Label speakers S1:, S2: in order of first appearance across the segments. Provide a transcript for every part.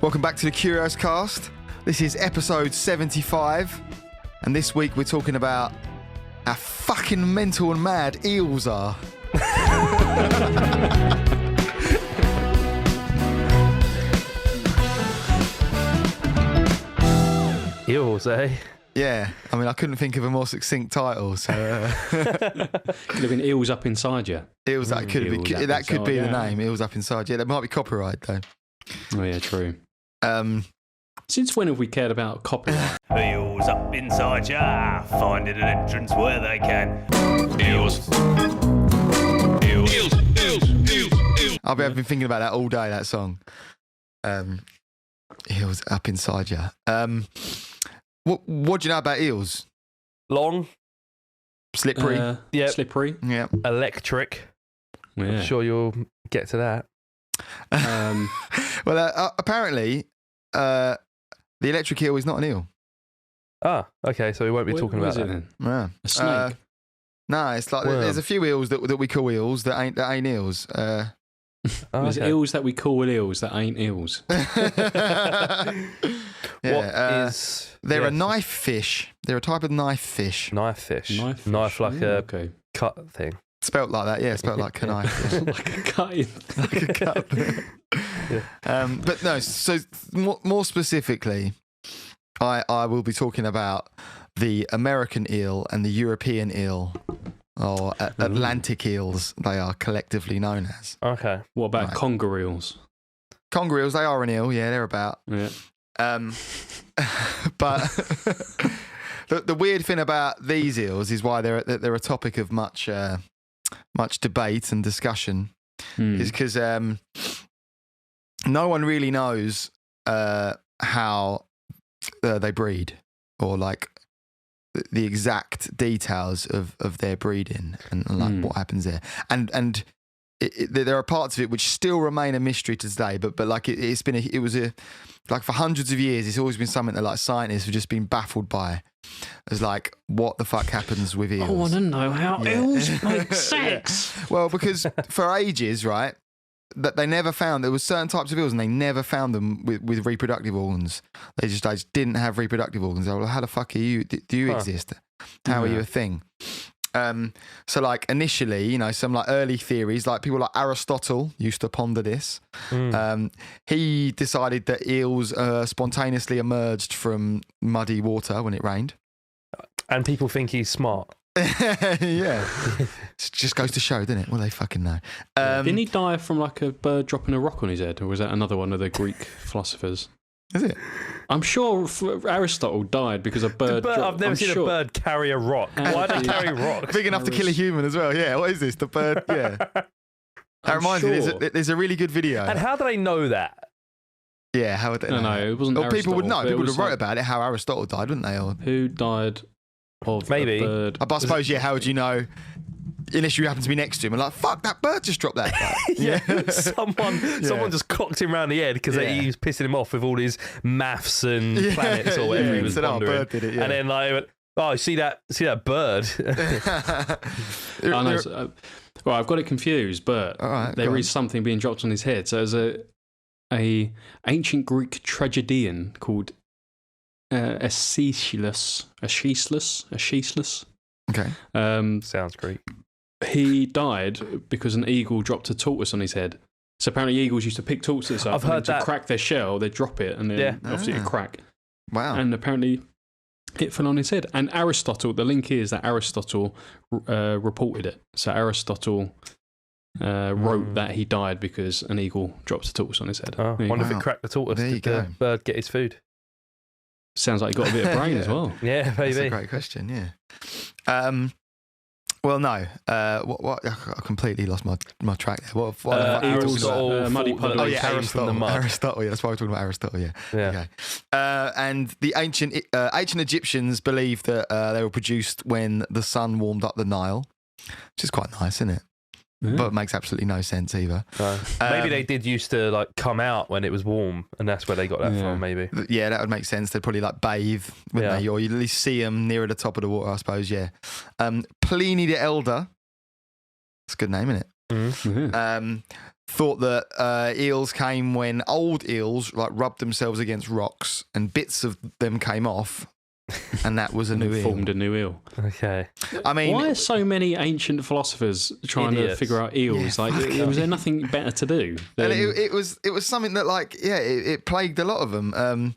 S1: Welcome back to the Curios Cast. This is episode 75, and this week we're talking about how fucking mental and mad eels are.
S2: Eels, eh?
S1: Yeah, I mean, I couldn't think of a more succinct title, so...
S3: Could have been Eels Up Inside You.
S1: Eels, that could be the name, Eels Up Inside. Yeah, that might be copyright, though.
S3: Oh, yeah, true. Since when have we cared about copyright?
S4: Eels up inside ya, finding an entrance where they can. Eels. Eels. Eels. Eels. Eels. Eels.
S1: I've been thinking about that all day, that song. Eels Up Inside Ya. What do you know about eels?
S2: Long.
S1: Slippery.
S2: Yeah.
S3: Slippery.
S1: Yeah.
S2: Electric.
S3: Yeah.
S2: I'm sure you'll get to that.
S1: Well, apparently, the electric eel is not an eel.
S2: Ah, okay, so we won't be talking
S3: What
S2: about
S3: is it
S2: that.
S3: then?
S1: Yeah.
S3: A snake?
S1: No, it's like
S2: Worm.
S1: there's a few eels that we call eels that ain't eels.
S3: There's eels that we call eels that ain't eels.
S1: Yeah,
S2: What
S1: they're a knife fish. They're a type of knife fish.
S2: knife fish?
S3: Knife fish.
S2: Knife like a
S3: Okay.
S2: cut thing.
S1: Spelt like that, yeah. Spelt like a knife fish.
S3: Like a cutting.
S1: Like a cut. But no, so more specifically, I will be talking about the American eel and the European eel, or Atlantic eels, they are collectively known as.
S2: Okay.
S3: What about
S1: Right.
S3: conger eels?
S1: Conger eels, they are an eel, yeah, they're about.
S3: Yeah.
S1: But the weird thing about these eels is why they're a topic of much debate and discussion is because no one really knows how they breed, or like the exact details of their breeding and like what happens there. And there are parts of it which still remain a mystery to today. But like it was like for hundreds of years, it's always been something that like scientists have just been baffled by. As like, what the fuck happens with eels?
S3: I want to know how eels make sex.
S1: Well, because for ages, right, that they never found, there was certain types of eels and they never found them with reproductive organs. They just didn't have reproductive organs. They were like, how the fuck are you? Do you exist? How are you a thing? So like initially, you know, some like early theories, like people like Aristotle used to ponder this. He decided that eels spontaneously emerged from muddy water when it rained.
S2: And people think he's smart.
S1: Yeah. It just goes to show, doesn't it? Well, they fucking know.
S3: Didn't he die from like a bird dropping a rock on his head? Or was that another one of the Greek philosophers?
S1: Is it?
S3: I'm sure Aristotle died because a bird.
S2: I've never seen a bird carry a rock. Why do they carry rocks?
S1: Big enough to kill a human as well. Yeah, what is this? The bird? Yeah. That reminds me, there's a really good video.
S2: And how do they know that?
S1: Yeah, how would they know?
S3: No, it wasn't
S1: Or people would know.
S3: Aristotle,
S1: People would have wrote
S3: like,
S1: about it, how Aristotle died, wouldn't they? Or,
S3: who died of
S2: Maybe.
S3: a bird.
S1: I suppose, yeah, how would you know? Unless you happen to be next to him and like, fuck, that bird just dropped that.
S2: Yeah. Someone just clocked him round the head because he was pissing him off with all his maths and planets or whatever he was
S1: said,
S2: pondering.
S1: bird did it, yeah.
S2: And then like, oh, see that bird?
S3: I know. Well, I've got it confused, but there is something being dropped on his head. So there's a ancient Greek tragedian called Aeschylus.
S1: Okay.
S2: Sounds great.
S3: He died because an eagle dropped a tortoise on his head. So apparently eagles used to pick tortoises up.
S2: I've heard that.
S3: To crack their shell, they'd drop it and then obviously it'd crack.
S1: Wow.
S3: And apparently it fell on his head. And Aristotle, the link is that Aristotle reported it. So Aristotle wrote that he died because an eagle dropped a tortoise on his head.
S2: Oh, wonder if it cracked the tortoise.
S1: There you
S2: Did the
S1: go.
S2: bird get his food?
S3: Sounds like he got a bit of brain as well.
S2: Yeah, maybe.
S1: That's a great question, yeah. Well, no. What? I completely lost my track there. What
S2: Aristotle
S3: muddy
S2: thought
S3: puddle.
S2: that
S1: Oh
S2: we
S1: yeah,
S2: came
S1: Aristotle.
S2: from the mud.
S1: Aristotle. Yeah, that's why we're talking about Aristotle. Yeah.
S2: Yeah.
S1: Okay. And the ancient Egyptians believed that they were produced when the sun warmed up the Nile, which is quite nice, isn't it?
S3: Yeah.
S1: But it makes absolutely no sense either.
S2: Maybe they did used to like come out when it was warm, and that's where they got that from. Maybe.
S1: Yeah, that would make sense. They'd probably like bathe, wouldn't they? Or you'd at least see them nearer the top of the water, I suppose. Yeah. Pliny the Elder. It's a good name, isn't it? thought that eels came when old eels like rubbed themselves against rocks and bits of them came off, and that was a new eel.
S3: Formed a new eel.
S2: Okay.
S1: I mean,
S3: why are so many ancient philosophers trying to figure out eels?
S1: Yeah,
S3: was there nothing better to do?
S1: And it was something that it plagued a lot of them.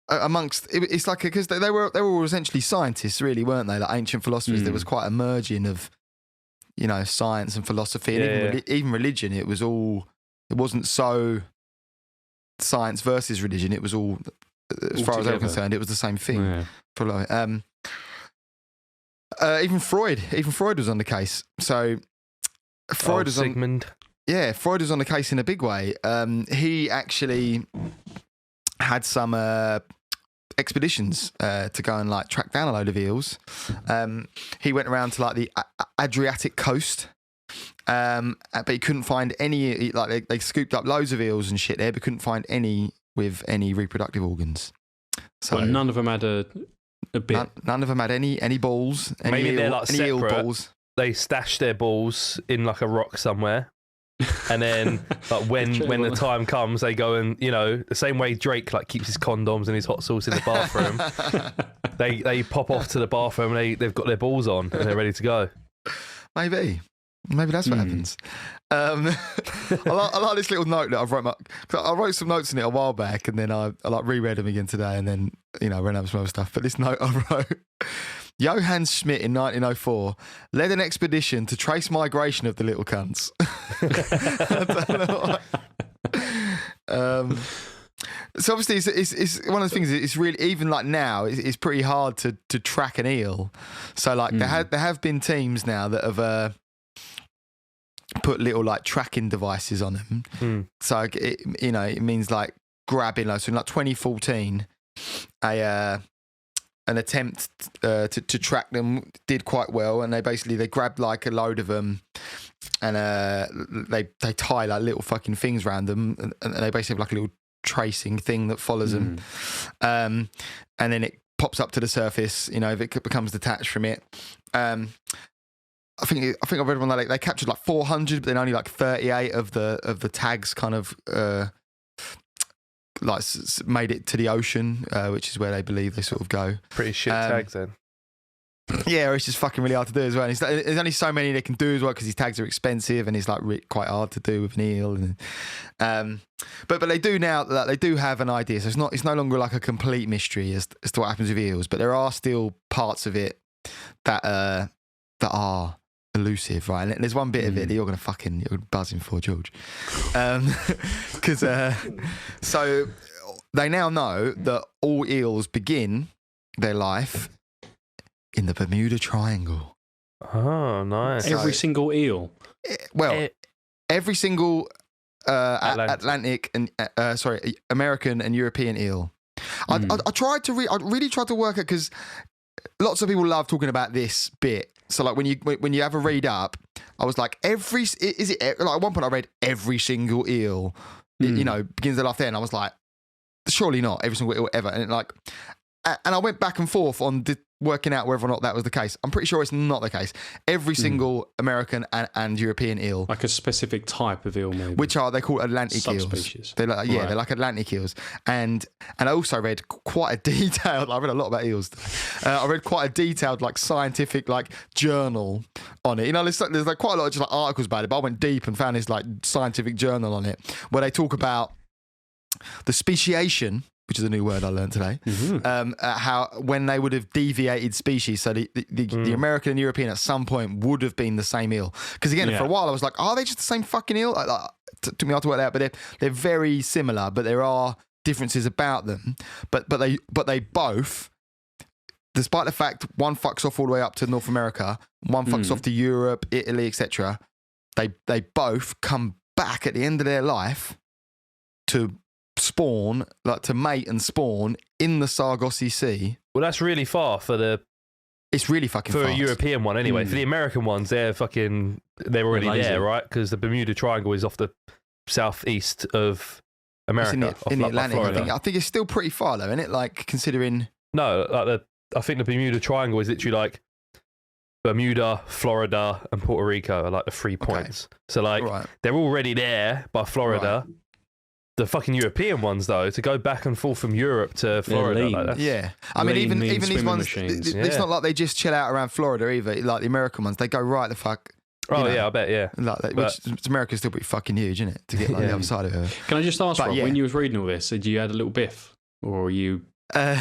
S1: It's like because they were all essentially scientists, really, weren't they? Like ancient philosophers. There was quite a merging of, science and philosophy, and even religion. It wasn't so science versus religion. It was all, as far as I'm concerned, it was the same thing.
S3: Yeah.
S1: Even Freud was on the case. So Freud was
S2: Sigmund.
S1: Freud was on the case in a big way. He actually had some expeditions to go and like track down a load of eels. He went around to like the Adriatic coast, but he couldn't find any. Like they scooped up loads of eels and shit there, but couldn't find any with any reproductive organs. So
S3: none of them had a bit.
S1: None of them had any balls.
S2: Maybe they're like
S1: any eel
S2: separate.
S1: balls.
S2: They stashed their balls in like a rock somewhere. And then, like when the time comes, they go and the same way Drake like keeps his condoms and his hot sauce in the bathroom. they pop off to the bathroom and they've got their balls on and they're ready to go.
S1: Maybe that's what happens. I like this little note that I've wrote. I wrote some notes in it a while back, and then I like reread them again today, and then ran up some other stuff. But this note I wrote. Johann Schmidt in 1904 led an expedition to trace migration of the little cunts. So obviously it's one of the things. It's really, even like now, it's pretty hard to track an eel. So like there have been teams now that have put little like tracking devices on them. So it means like grabbing. Like, so in like 2014, an attempt to track them did quite well, and they grabbed like a load of them, and they tie like little fucking things around them, and they basically have like a little tracing thing that follows them, and then it pops up to the surface. If it becomes detached from it. I think I read one that they captured like 400, but then only like 38 of the tags kind of like made it to the ocean, which is where they believe they sort of go.
S2: Pretty shit tags then.
S1: Yeah, it's just fucking really hard to do as well. And there's only so many they can do as well because these tags are expensive and it's like quite hard to do with an eel. And but they do now. They do have an idea, so it's no longer like a complete mystery as to what happens with eels. But there are still parts of it that are elusive, right? And there's one bit of it that you're buzzing for, George, because so they now know that all eels begin their life in the Bermuda Triangle.
S2: Oh, nice!
S3: Every single eel.
S1: Well, every single Atlantic and American and European eel. I really tried to work it because lots of people love talking about this bit. So like when you have a read up, I was like, like at one point I read every single eel, begins their life there, and I was like, surely not every single eel ever, and I went back and forth on working out whether or not that was the case. I'm pretty sure it's not the case. Every single American and European eel,
S3: like a specific type of eel, maybe,
S1: which they call Atlantic
S3: subspecies.
S1: Eels. They're like, they're like Atlantic eels. And I also read quite a detailed. I read a lot about eels. I read quite a detailed like scientific like journal on it. There's like quite a lot of just like articles about it, but I went deep and found this like scientific journal on it where they talk about the speciation, which is a new word I learned today, how when they would have deviated species, so the American and European at some point would have been the same eel. Because again, for a while I was like, are they just the same fucking eel? Took me hard to work that out, but they're very similar, but there are differences about them. But they both, despite the fact one fucks off all the way up to North America, one fucks off to Europe, Italy, etc., they both come back at the end of their life to spawn, like to mate and spawn in the Sargasso Sea.
S2: Well, that's really far
S1: it's really fucking
S2: for
S1: fast.
S2: A European one anyway. For the American ones, they're already there, right? Because the Bermuda Triangle is off the southeast of America,
S1: it's in the Atlantic. I think it's still pretty far though, isn't it? Like considering
S2: I think the Bermuda Triangle is literally like Bermuda, Florida, and Puerto Rico are like the 3 points. So like they're already there by Florida. Right. The fucking European ones though, to go back and forth from Europe to Florida. Like
S1: I mean, even these ones, it's not like they just chill out around Florida either. Like the American ones, they go right the fuck.
S2: I bet, yeah.
S1: Which America's still pretty fucking huge, isn't it? To get like the other side of it.
S3: Can I just ask, Rob, when you was reading all this, did you add a little biff, or were you?
S1: No.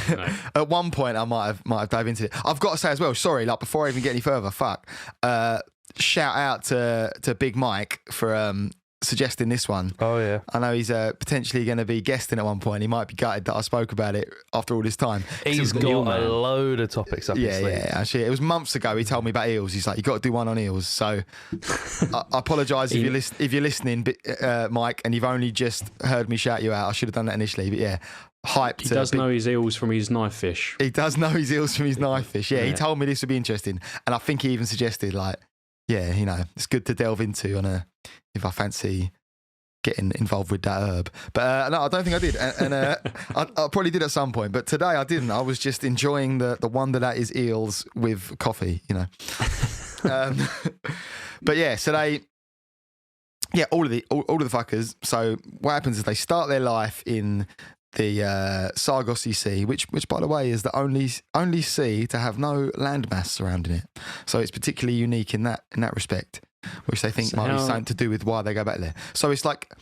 S1: At one point, I might have dived into it. I've got to say as well. Sorry, like before I even get any further, shout out to Big Mike for suggesting this one.
S2: Oh yeah,
S1: I know he's potentially going to be guesting at one point. He might be gutted that I spoke about it after all this time.
S2: He's got a load of topics up his sleeve.
S1: Yeah, actually, it was months ago. He told me about eels. He's like, you got to do one on eels. So I apologise if you're listening, Mike, and you've only just heard me shout you out. I should have done that initially, but yeah. Hyped.
S3: He does know his eels from his knife fish.
S1: He does know his eels from his knife fish. Yeah, he told me this would be interesting, and I think he even suggested like, yeah, you know, it's good to delve into if I fancy getting involved with that herb. But no, I don't think I did, and I probably did at some point. But today I didn't. I was just enjoying the wonder that is eels with coffee, you know. But yeah, so all of the fuckers. So what happens is they start their life in the Sargasso Sea, which by the way is the only sea to have no landmass surrounding it. So it's particularly unique in that respect, which they think might be something to do with why they go back there. So it's like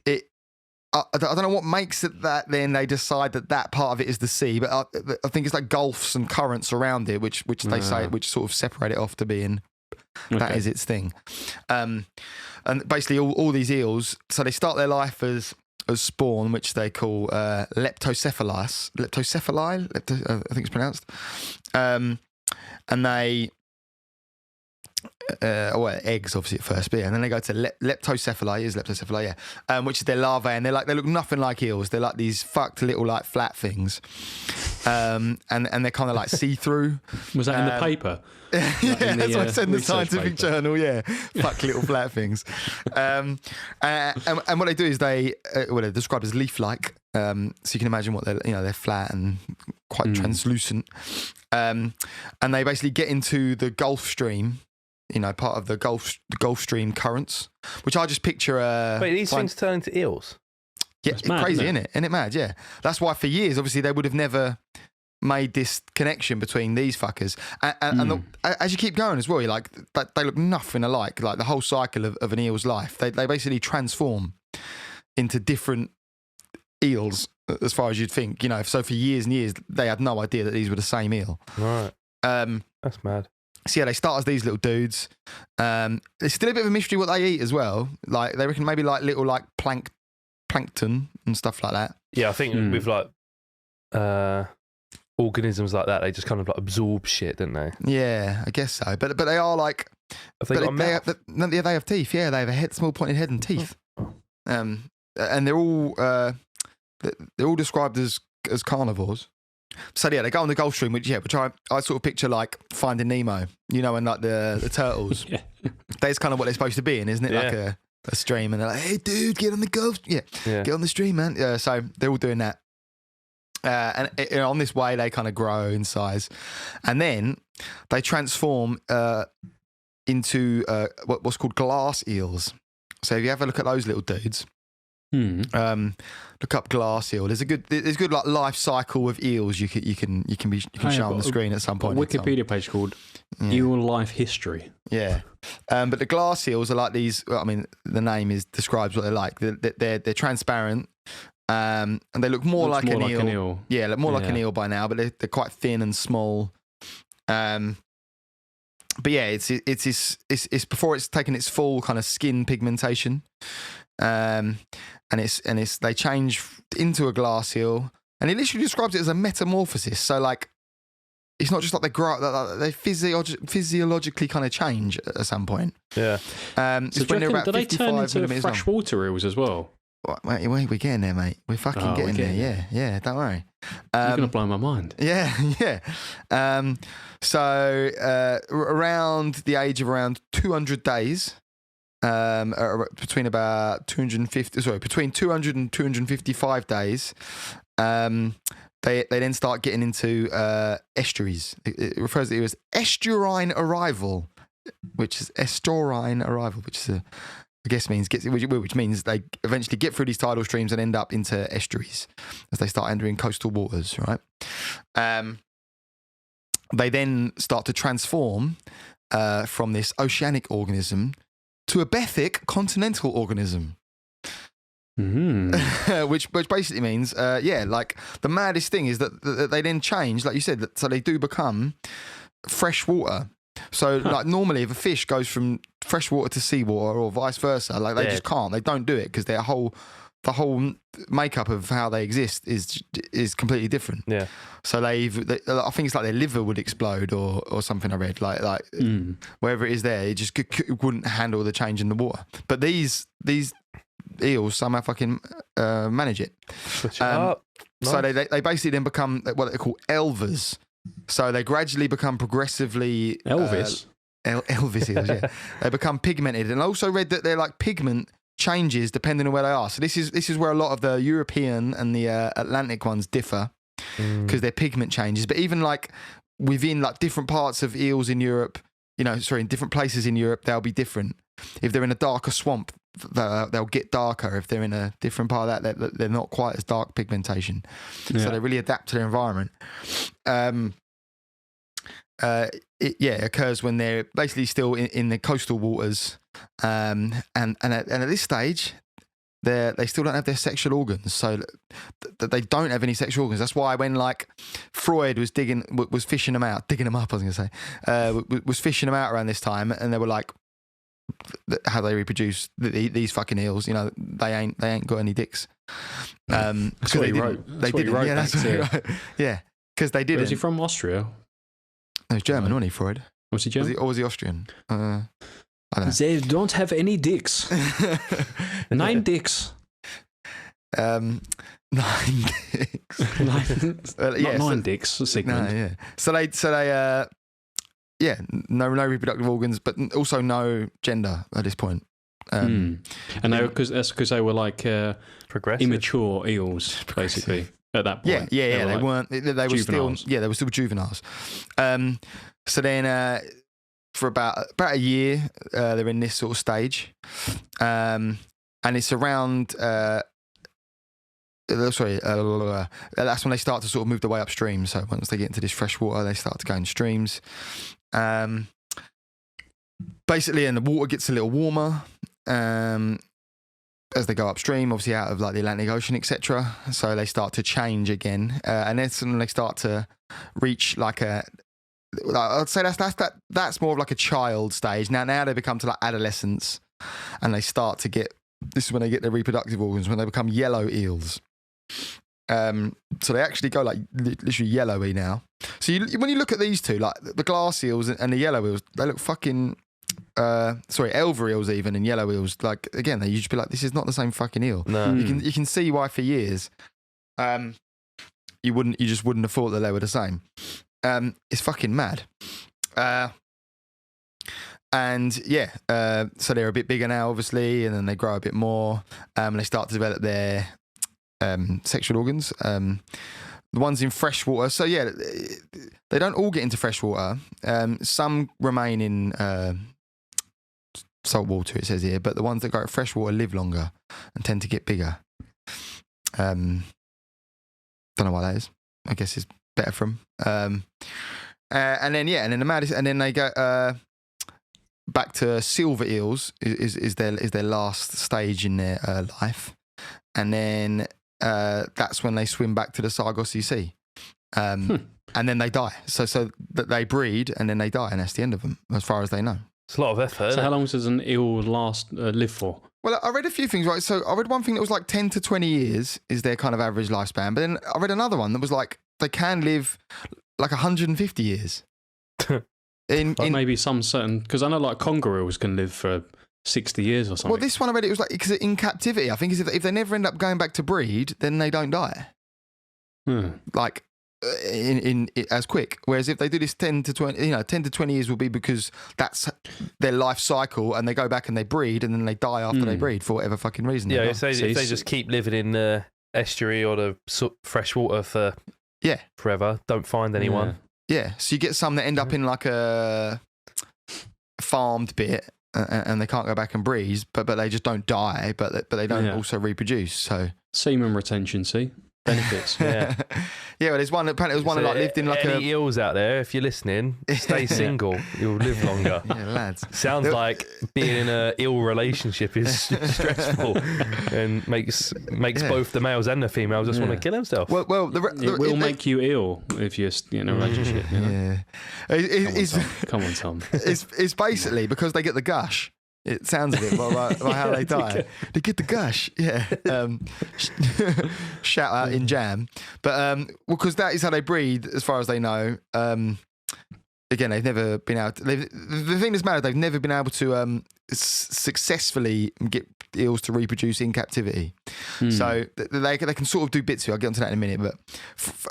S1: it. I don't know what makes it that. Then they decide that part of it is the sea, but I think it's like gulfs and currents around it, which they say which sort of separate it off to being that is its thing. And basically all these eels, so they start their life as spawn, which they call leptocephali, I think it's pronounced. And they, eggs obviously at first, but yeah, and then they go to leptocephali, which is their larvae, and they look nothing like eels. They're like these fucked little like flat things, and they're kind of like see-through.
S3: Was that in the paper?
S1: Yeah, that's what I said in the scientific journal. Yeah, fuck little flat things. And what they do is they're described as leaf-like. So you can imagine what they're flat and quite translucent. And they basically get into the Gulf Stream. You know, part of the Gulf Stream currents, which I just picture.
S2: Wait, these things turn into eels.
S1: Yeah, it's mad, crazy, isn't it? Isn't it mad? Yeah, that's why for years, obviously, they would have never made this connection between these fuckers. And as you keep going as well, you're like, they look nothing alike. Like the whole cycle of an eel's life, they basically transform into different eels, as far as you'd think. You know, so for years and years, they had no idea that these were the same eel.
S2: Right. That's mad.
S1: So yeah, they start as these little dudes. There's still a bit of a mystery what they eat as well. Like they reckon maybe like little like plankton and stuff like that.
S2: Yeah, I think with like organisms like that, they just kind of like absorb shit, don't they?
S1: Yeah, I guess so. But they are like,
S2: they
S1: have teeth. Yeah, they have a small pointed head and teeth. And they're all described as carnivores. So yeah, they go on the Gulf Stream, which I sort of picture like Finding Nemo, you know, and like the turtles. Yeah. That's kind of what they're supposed to be in, isn't it? Yeah. Like a stream, and they're like, "Hey, dude, get on the Gulf, get on the stream, man." Yeah, so they're all doing that, and on this way they kind of grow in size, and then they transform into what's called glass eels. So if you have a look at those little dudes. Look up glass eel. There's good like life cycle of eels you can show on the screen at some point.
S3: A Wikipedia page called Eel Life History.
S1: Yeah, but the glass eels are like these. I mean, the name describes what they're like. They're transparent, and they look more like an eel. Yeah, look more like an eel by now, but they're quite thin and small. But yeah, it's before it's taken its full kind of skin pigmentation. And they change into a glass eel, and it literally describes it as a metamorphosis. So like, it's not just like they grow up; they physiologically kind of change at some point.
S2: Yeah.
S1: So when they're about
S3: do they turn into freshwater eels as well?
S1: Wait, we're getting there, mate. We're fucking getting there. Yeah. Don't worry.
S3: You're gonna blow my mind.
S1: Yeah. So around the age of around 200 days. Between 200 and 255 days, They then start getting into estuaries. It refers to it as estuarine arrival, which is I guess means which means they eventually get through these tidal streams and end up into estuaries as they start entering coastal waters, right? They then start to transform from this oceanic organism to a bathic continental organism. Which basically means, like the maddest thing is that they then change, like you said, so they do become freshwater. So like normally if a fish goes from freshwater to seawater or vice versa, like they just can't, they don't do it because the whole makeup of how they exist is completely different. Yeah. So I think it's like their liver would explode or something. I read like wherever it is there, it just wouldn't handle the change in the water. But these eels somehow fucking manage it.
S2: Nice.
S1: So they basically then become what they call elvers. So they gradually become progressively
S3: Elvis.
S1: Elvis eels, yeah. They become pigmented, and I also read that they're like pigment changes depending on where they are. So this is where a lot of the European and the Atlantic ones differ because they're pigment changes. But even like within like different parts of eels in Europe, in different places in Europe, they'll be different. If they're in a darker swamp, they'll get darker. If they're in a different part of that, they're not quite as dark pigmentation. Yeah. So they really adapt to their environment. It occurs when they're basically still in the coastal waters, and at this stage, they still don't have their sexual organs. So they don't have any sexual organs. That's why when like Freud was fishing them up. I was going to say was fishing them out around this time, and they were like, how they reproduce these fucking eels, they ain't got any dicks.
S3: That's what he wrote. That's what he wrote.
S1: Yeah, that's what he wrote. Yeah, because they didn't.
S3: Was he from Austria?
S1: He was German, wasn't he, Freud?
S3: Was he German?
S1: Or was he Austrian? I don't know.
S3: They don't have any dicks. 9 dicks.
S1: 9 dicks.
S3: Not 9 dicks. A segment.
S1: No, yeah. So they no reproductive organs, but also no gender at this point.
S3: And because they were like immature eels, basically at that point.
S1: Yeah. They
S3: like
S1: weren't. They were
S3: juveniles.
S1: still. Yeah, they were still juveniles. So then, for about a year, they're in this sort of stage, and it's around. That's when they start to sort of move their way upstream. So once they get into this fresh water, they start to go in streams. Basically, and the water gets a little warmer as they go upstream, obviously out of like the Atlantic Ocean, etc. So they start to change again, and then suddenly they start to reach like I'd say that's more of like a child stage. Now they become to like adolescence, and they start to get. This is when they get their reproductive organs, when they become yellow eels. So they actually go like literally yellowy now. So when you look at these two, like the glass eels and the yellow eels, they look fucking elver eels even and yellow eels. Like again, they used to be like, this is not the same fucking eel. No. You can see why for years, you just wouldn't have thought that they were the same. It's fucking mad. So they're a bit bigger now, obviously, and then they grow a bit more. They start to develop their sexual organs. The ones in freshwater, so yeah, they don't all get into freshwater. Some remain in salt water, it says here, but the ones that go to freshwater live longer and tend to get bigger. Don't know why that is. I guess it's better for them. And then the maddest, and then they go back to silver eels is their last stage in their life, and then that's when they swim back to the Sargasso Sea, and then they die. So that they breed and then they die, and that's the end of them, as far as they know.
S2: It's a lot of effort.
S3: So how long does an eel live for?
S1: Well, I read a few things, right? So I read one thing that was like 10 to 20 years is their kind of average lifespan, but then I read another one that was like they can live like 150 years.
S3: Maybe some certain, because I know like conger eels can live for 60 years or something.
S1: Well, this one I read, it was like, because in captivity, I think if they never end up going back to breed, then they don't die. Like in as quick. Whereas if they do this 10 to 20 years will be because that's their life cycle, and they go back and they breed, and then they die after they breed for whatever fucking reason.
S2: Yeah, if they just keep living in estuary or the fresh water for forever. Don't find anyone.
S1: Yeah, so you get some that end up in like a farmed bit and they can't go back and breed, but they just don't die, but they don't also reproduce. So
S3: semen retention, benefits.
S2: Yeah.
S1: Yeah, well, there's one. Apparently, it was one that like lived in like
S2: any eels out there. If you're listening, stay single. You'll live longer.
S1: Yeah, lads.
S2: Sounds like being in an eel relationship is stressful and makes both the males and the females just want to kill themselves.
S1: Well,
S3: it will make you ill if you're in a relationship. You know?
S1: Yeah.
S3: Come on, Tom.
S1: It's basically because they get the gush. It sounds a bit like how they die. They get the gush, shout out in jam. But because that is how they breed, as far as they know. Again, they've never been able to. The thing that's matter, they've never been able to successfully get eels to reproduce in captivity. So they can sort of do bits of it. I'll get onto that in a minute. But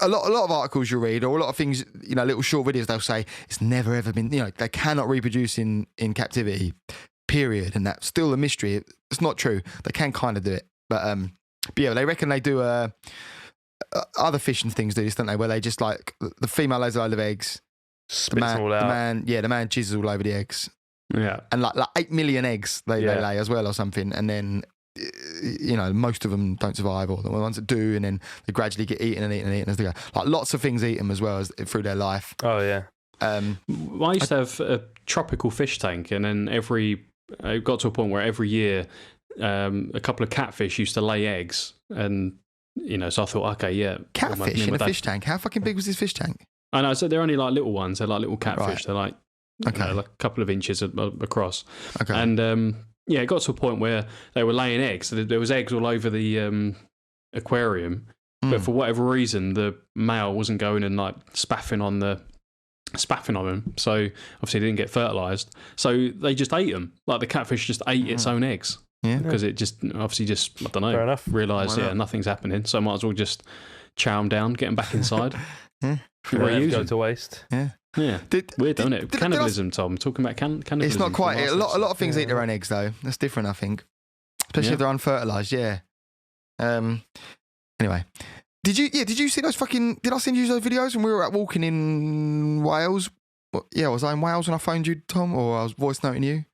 S1: a lot of articles you read, or a lot of things, little short videos, they'll say it's never ever been. They cannot reproduce in captivity. Period, and that's still a mystery. It's not true. They can kind of do it, but yeah, they reckon they do. Other fish and things do this, don't they? Where they just like the female lays a load of eggs,
S2: spits them all out.
S1: The man jizzes all over the eggs.
S3: Yeah,
S1: and like 8 million eggs they lay as well, or something, and then most of them don't survive, or the ones that do, and then they gradually get eaten as they go. Like lots of things eat them as well as through their life.
S2: Oh yeah.
S3: I used to have a tropical fish tank, and then it got to a point where every year a couple of catfish used to lay eggs, and so I thought, okay, yeah,
S1: catfish in a fish tank. How fucking big was this fish tank?
S3: I know, so they're only like little ones. They're like little catfish. Right. They're like like a couple of inches across.
S1: Okay,
S3: and it got to a point where they were laying eggs. There was eggs all over the aquarium, but for whatever reason, the male wasn't going and like spaffing on them, so obviously it didn't get fertilised, so they just ate them. Like the catfish just ate its own eggs, because it just obviously I don't know,
S2: fair enough,
S3: realised nothing's happening, so might as well just chow them down, get them back inside.
S2: Go to waste.
S3: Weird, don't it? Cannibalism, Tom. Talking about cannibalism.
S1: It's not quite a lot of things eat their own eggs though. That's different, I think, especially if they're unfertilised. Anyway, did you see those fucking? Did I send you those videos when we were out walking in Wales? Was I in Wales when I phoned you, Tom, or I was voice noting you?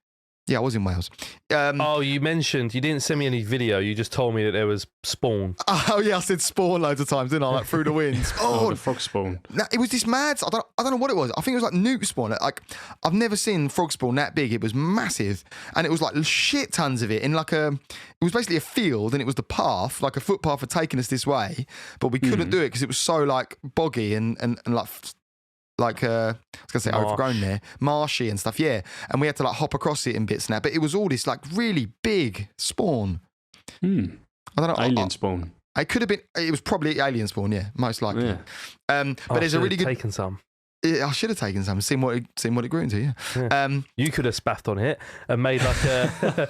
S1: Yeah, I was in Wales.
S2: You mentioned, you didn't send me any video, you just told me that there was spawn.
S1: Oh yeah, I said spawn loads of times, didn't I? Like through the wind.
S3: The frog spawn.
S1: No, it was this mad. I don't know what it was. I think it was like newt spawn. Like I've never seen frog spawn that big. It was massive, and it was like shit tons of it in like it was basically a field, and it was the path, like a footpath had taken us this way, but we couldn't do it because it was so like boggy and like I was gonna say overgrown there, marshy and stuff, and we had to like hop across it in bits and that, but it was all this like really big spawn.
S3: I don't know, alien spawn.
S1: It could have been. It was probably alien spawn, most likely. But there's a really good.
S2: Taken some.
S1: I should have taken some, seen what it grew into.
S2: You could have spaffed on it and made like a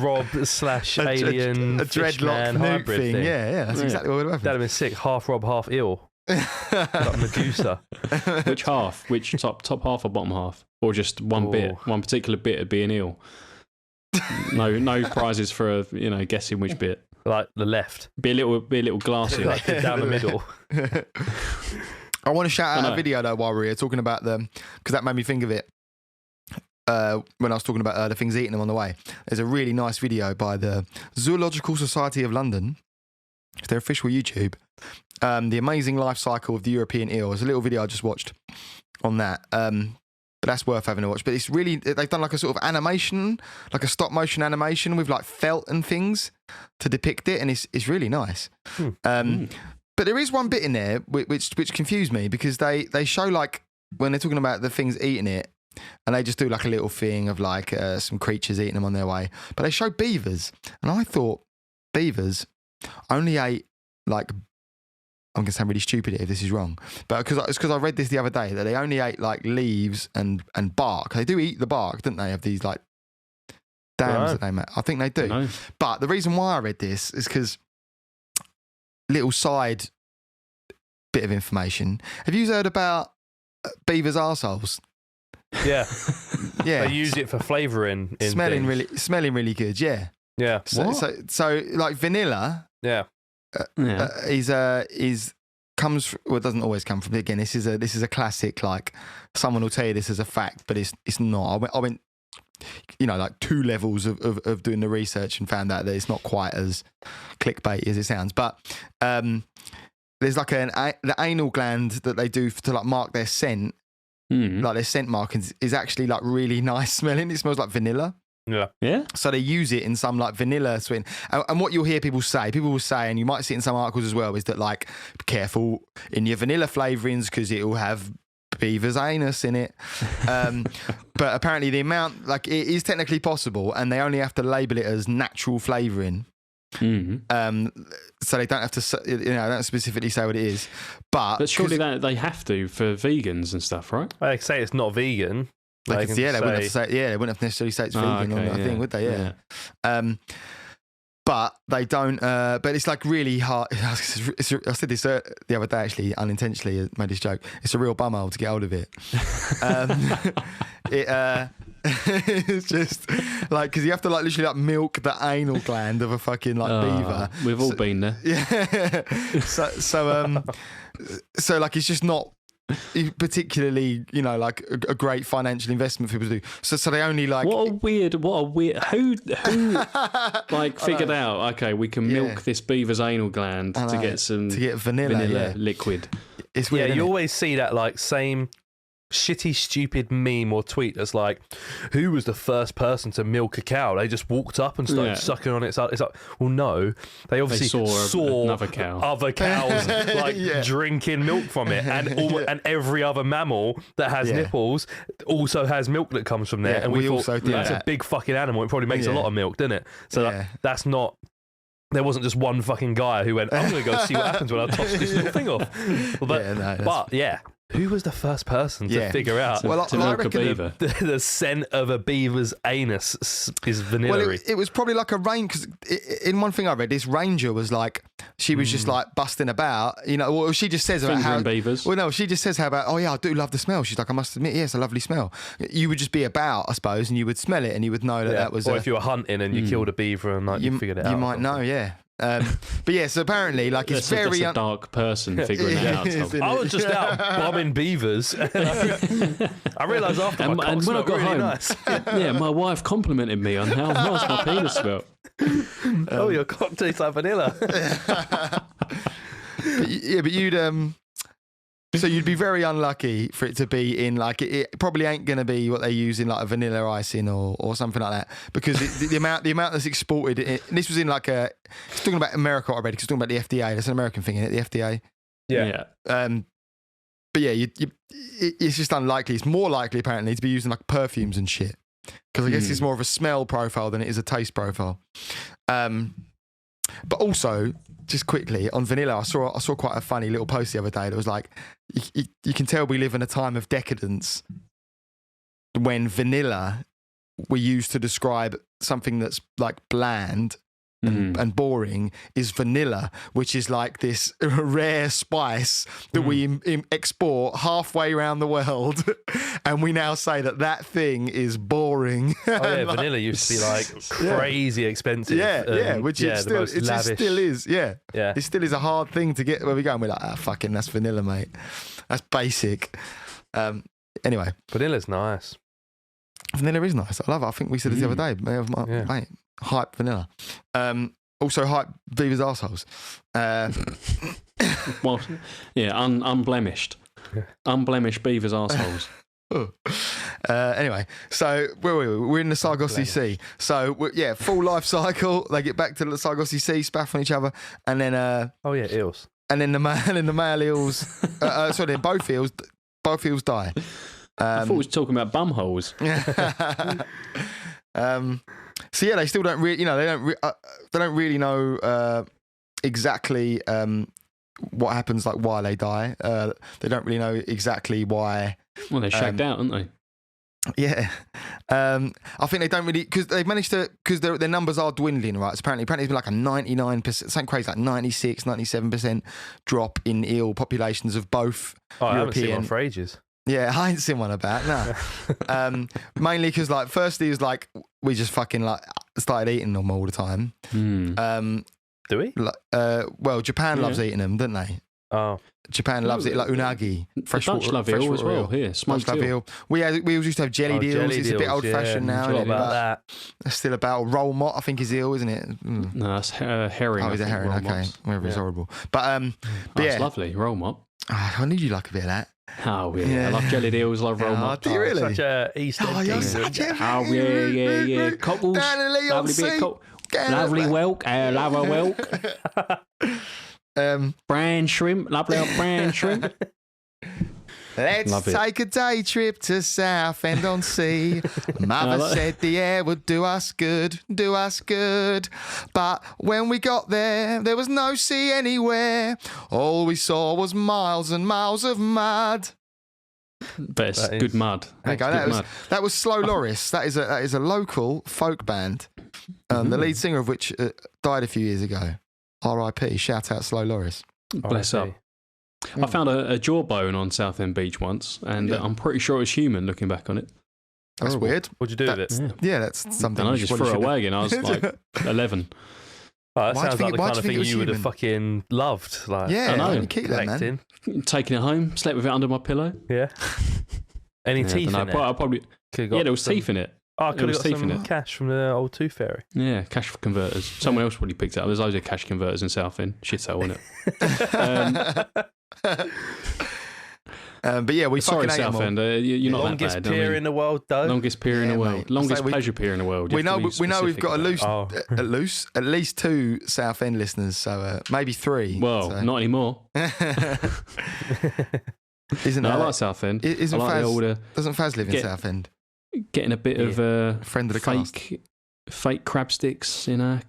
S2: Rob / alien
S1: a dreadlock
S2: hybrid
S1: thing. Yeah, that's exactly what would have happened.
S2: That'd have been sick. Half Rob, half eel. Like Medusa.
S3: Which half? Which top half or bottom half? Or just one bit? One particular bit would be an eel. No prizes for guessing which bit.
S2: Like the left.
S3: Be a little glassy,
S2: like down the middle.
S1: I want to shout out a video though while we're here talking about them, because that made me think of it. When I was talking about the things eating them on the way, there's a really nice video by the Zoological Society of London. It's their official YouTube. The amazing life cycle of the European eel. There's a little video I just watched on that. But that's worth having a watch. But it's really, they've done like a sort of animation, like a stop motion animation with like felt and things to depict it, and it's really nice. But there is one bit in there which confused me, because they show like when they're talking about the things eating it, and they just do like a little thing of like some creatures eating them on their way. But they show beavers, and I thought beavers only ate like, I'm going to sound really stupid if this is wrong, but because I read this the other day that they only ate like leaves and bark. They do eat the bark, don't they? Have these like dams that they make. I think they do. But the reason why I read this is because little side bit of information. Have you heard about beavers' arseholes?
S2: Yeah.
S1: Yeah.
S2: They use it for flavouring.
S1: Smelling really good. Yeah.
S2: Yeah.
S1: So like vanilla.
S2: Yeah.
S1: is comes. Well, it doesn't always come from. Again, this is a classic. Like someone will tell you this as a fact, but it's not. I went like 2 levels of doing the research and found out that it's not quite as clickbaity as it sounds. But there's like the anal gland that they do to like mark their scent, like their scent markings, is actually like really nice smelling. It smells like vanilla.
S3: Yeah.
S1: So they use it in some like vanilla swing. And what you'll hear people will say, and you might see it in some articles as well, is that like, be careful in your vanilla flavourings because it will have beaver's anus in it. But apparently the amount, like, it is technically possible, and they only have to label it as natural flavouring. So they don't have to, don't specifically say what it is. But
S3: surely that they have to for vegans and stuff, right?
S2: They say it's not vegan.
S1: They wouldn't have to say. Yeah, they wouldn't have to necessarily say it's vegan on that thing, would they? Yeah. But they don't. But it's like really hard. I said this the other day, actually, unintentionally. I made this joke. It's a real bumhole to get hold of it. It's just like, because you have to like literally like milk the anal gland of a fucking like beaver.
S3: We've all been there.
S1: Yeah. So like it's just not particularly, like a great financial investment for people to do. So they only like
S3: what a weird who like figured out, okay, we can milk this beaver's anal gland to get vanilla liquid.
S1: It's weird.
S2: Yeah, you always see that like same shitty stupid meme or tweet that's like, who was the first person to milk a cow? They just walked up and started sucking on it. It's like, well, no, they obviously saw
S3: another cow,
S2: other cows like drinking milk from it, and every other mammal that has nipples also has milk that comes from there. And we thought that's a big fucking animal. It probably makes a lot of milk, doesn't it? So that's not. There wasn't just one fucking guy who went, I'm going to go see what happens when I toss this little thing off. Who was the first person to figure out
S3: to milk a beaver?
S2: The scent of a beaver's anus is vanilla?
S1: Well, it was probably like a ranger, because in one thing I read, this ranger was like, she was just like busting about, well, she just says about how
S3: beavers.
S1: Well, no, she just says how about, oh yeah, I do love the smell. She's like, I must admit, it's a lovely smell. You would just be about, I suppose, and you would smell it, and you would know that was.
S2: Or if you were hunting and you killed a beaver and like you figured it out,
S1: you might know, yeah. But yeah, so apparently, like, it's very
S3: a dark person figuring it out.
S2: I was just out bombing beavers. I realised after my cock smelled really home, nice.
S3: My wife complimented me on how nice my penis smelled.
S2: Oh, your cock tastes like vanilla.
S1: but you'd so you'd be very unlucky for it to be in like it probably ain't going to be what they use in like a vanilla icing or something like that, because the amount that's exported. This was in like it's talking about America already, because it's talking about the FDA. That's an American thing, isn't it? The FDA.
S2: Yeah.
S1: But yeah, it's just unlikely. It's more likely apparently to be used in like perfumes and shit, because I guess it's more of a smell profile than it is a taste profile. But also, just quickly on vanilla, I saw quite a funny little post the other day that was like, you can tell we live in a time of decadence when vanilla we use to describe something that's like bland and boring is vanilla, which is like this rare spice that we export halfway around the world, and we now say that thing is boring.
S2: Oh yeah, like, vanilla used to be like crazy expensive.
S1: Which it still is. Yeah, it still is a hard thing to get where we go, and we're like, fucking, that's vanilla, mate. That's basic. Anyway,
S2: vanilla's nice.
S1: Vanilla is nice. I love it. I think we said it the other day. Mate, hype vanilla. Also hype beavers' arseholes.
S3: Well, unblemished. Unblemished beavers' arseholes.
S1: Anyway, so where were we? We're in the Sargasso Sea. So full life cycle. They get back to the Sargasso Sea, spaff on each other, and then
S2: eels.
S1: And then the male eels. Sorry, both eels die.
S3: I thought we were talking about bumholes.
S1: So yeah, they still don't really, they don't really know exactly what happens, like why they die. They don't really know exactly why.
S3: Well, they're shagged out, aren't they?
S1: Yeah, I think they don't really, because they've managed to, because their numbers are dwindling, right? So apparently it's been like a 99%, something crazy, like 96, 97% drop in eel populations of both European.
S2: I haven't seen one for ages.
S1: Yeah, I ain't seen one about no. Mainly because, like, firstly, it was like we just fucking like started eating them all the time.
S2: Do we?
S1: Well, Japan loves eating them, don't they?
S2: Oh,
S1: Japan loves it, like unagi.
S3: Fresh Dutch love eel as well. Here, smoked eel.
S1: We always used to have jelly deals. It's a bit old fashioned now.
S2: Forgot about that.
S1: It's still about roll mott, I think, is eel, isn't it?
S3: No, that's herring.
S1: Oh, is it herring? Okay, whatever. It's horrible. But
S3: it's lovely. Roll mott.
S1: I knew you like a bit of that.
S3: Oh yeah, I love jelly deals. Love roll mott.
S1: Do you really?
S2: Such a East End
S1: you're
S2: geezer.
S1: such a
S3: yeah. Cockles.
S1: Down in Leon
S3: Lovely
S1: Sea.
S3: bit of lovely whelk. Love a whelk. Brand shrimp. Lovely old brand shrimp.
S1: Let's take a day trip to Southend-on-Sea. Mother said the air would do us good. But when we got there was no sea anywhere. All we saw was miles and miles of mud.
S3: But it's good mud.
S1: That was Slow Loris. That is a local folk band. The lead singer of which died a few years ago. R.I.P. Shout out Slow Loris.
S3: Bless up. I found a jawbone on Southend Beach once, and I'm pretty sure it's human looking back on it.
S1: That's weird.
S2: What'd you do with it?
S1: Yeah, that's something.
S3: And I just threw it away again. I was like 11.
S2: Oh, that sounds like the kind of thing you would have fucking loved. Like,
S1: yeah,
S3: I know.
S1: Keep that, man.
S3: Taking it home, slept with it under my pillow.
S2: Yeah. Any teeth in it?
S3: There was teeth in it.
S2: Oh, I could have got some cash from the old tooth fairy.
S3: Yeah, cash for converters. Someone else probably picked it up. There's loads of cash converters in Southend. Shithole, isn't it?
S1: But yeah, we
S3: sorry,
S1: fucking
S3: Southend. You're not
S2: longest
S3: that bad.
S2: pier in the world, though.
S3: Longest pier in the world. Longest pleasure pier in the world.
S1: We know we've got at least 2 Southend listeners, so maybe 3.
S3: Well,
S1: so.
S3: Not anymore.
S1: Isn't
S3: I like Southend.
S1: Isn't
S3: I like
S1: Faz, doesn't Faz live in Southend?
S3: Getting a bit of
S1: friend of the
S3: fake crab sticks, a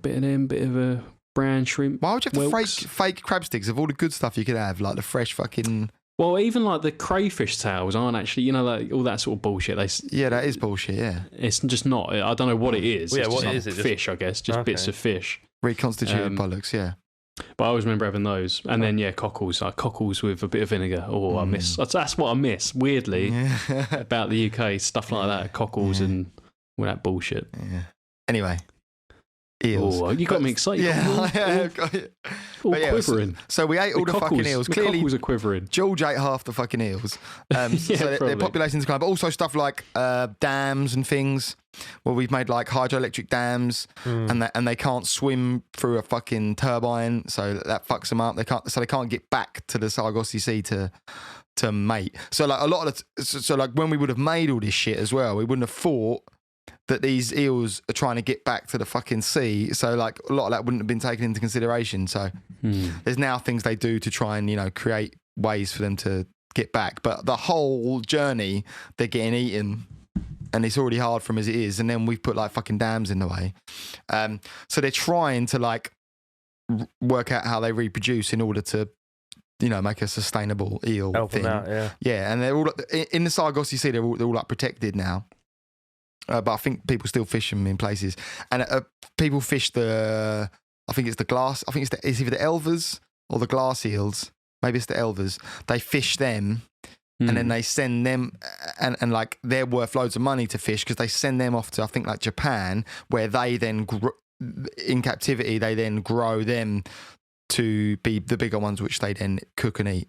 S3: bit of them, bit of a brown shrimp.
S1: Why would you have the fake crab sticks of all the good stuff you could have, like the fresh fucking...
S3: Well, even like the crayfish tails aren't actually, like all that sort of bullshit.
S1: Yeah, that is bullshit, yeah.
S3: It's just not. I don't know what it is.
S2: Well, yeah,
S3: it's
S2: what
S3: just
S2: is it?
S3: Fish, I guess. Just bits of fish.
S1: Reconstituted bollocks, yeah.
S3: But I always remember having those. And then, cockles. Like cockles with a bit of vinegar. Oh, I miss. That's what I miss, weirdly, about the UK. Stuff like that. Cockles and all that bullshit.
S1: Yeah. Anyway. Eels.
S3: Oh, you got me excited. All quivering.
S1: So we ate all the fucking eels. Clearly,
S3: cockles are quivering.
S1: George ate half the fucking eels. So their population's declined. But also stuff like dams and things where we've made like hydroelectric dams and they can't swim through a fucking turbine, so that fucks them up. They can't get back to the Sargasso Sea to mate. So like a lot of so like when we would have made all this shit as well, we wouldn't have thought that these eels are trying to get back to the fucking sea. So like a lot of that wouldn't have been taken into consideration. So there's now things they do to try and, create ways for them to get back. But the whole journey, they're getting eaten and it's already hard for them as it is. And then we've put like fucking dams in the way. So they're trying to like work out how they reproduce in order to, make a sustainable eel
S2: Help
S1: thing.
S2: them out,
S1: Yeah. And they're all in the Sargasso Sea, they're all like protected now. But I think people still fish them in places, and people fish I think it's it's either the elvers or the glass eels. Maybe it's the elvers. They fish them, and then they send them, and like they're worth loads of money to fish because they send them off to I think like Japan, where they then in captivity they then grow them to be the bigger ones, which they then cook and eat.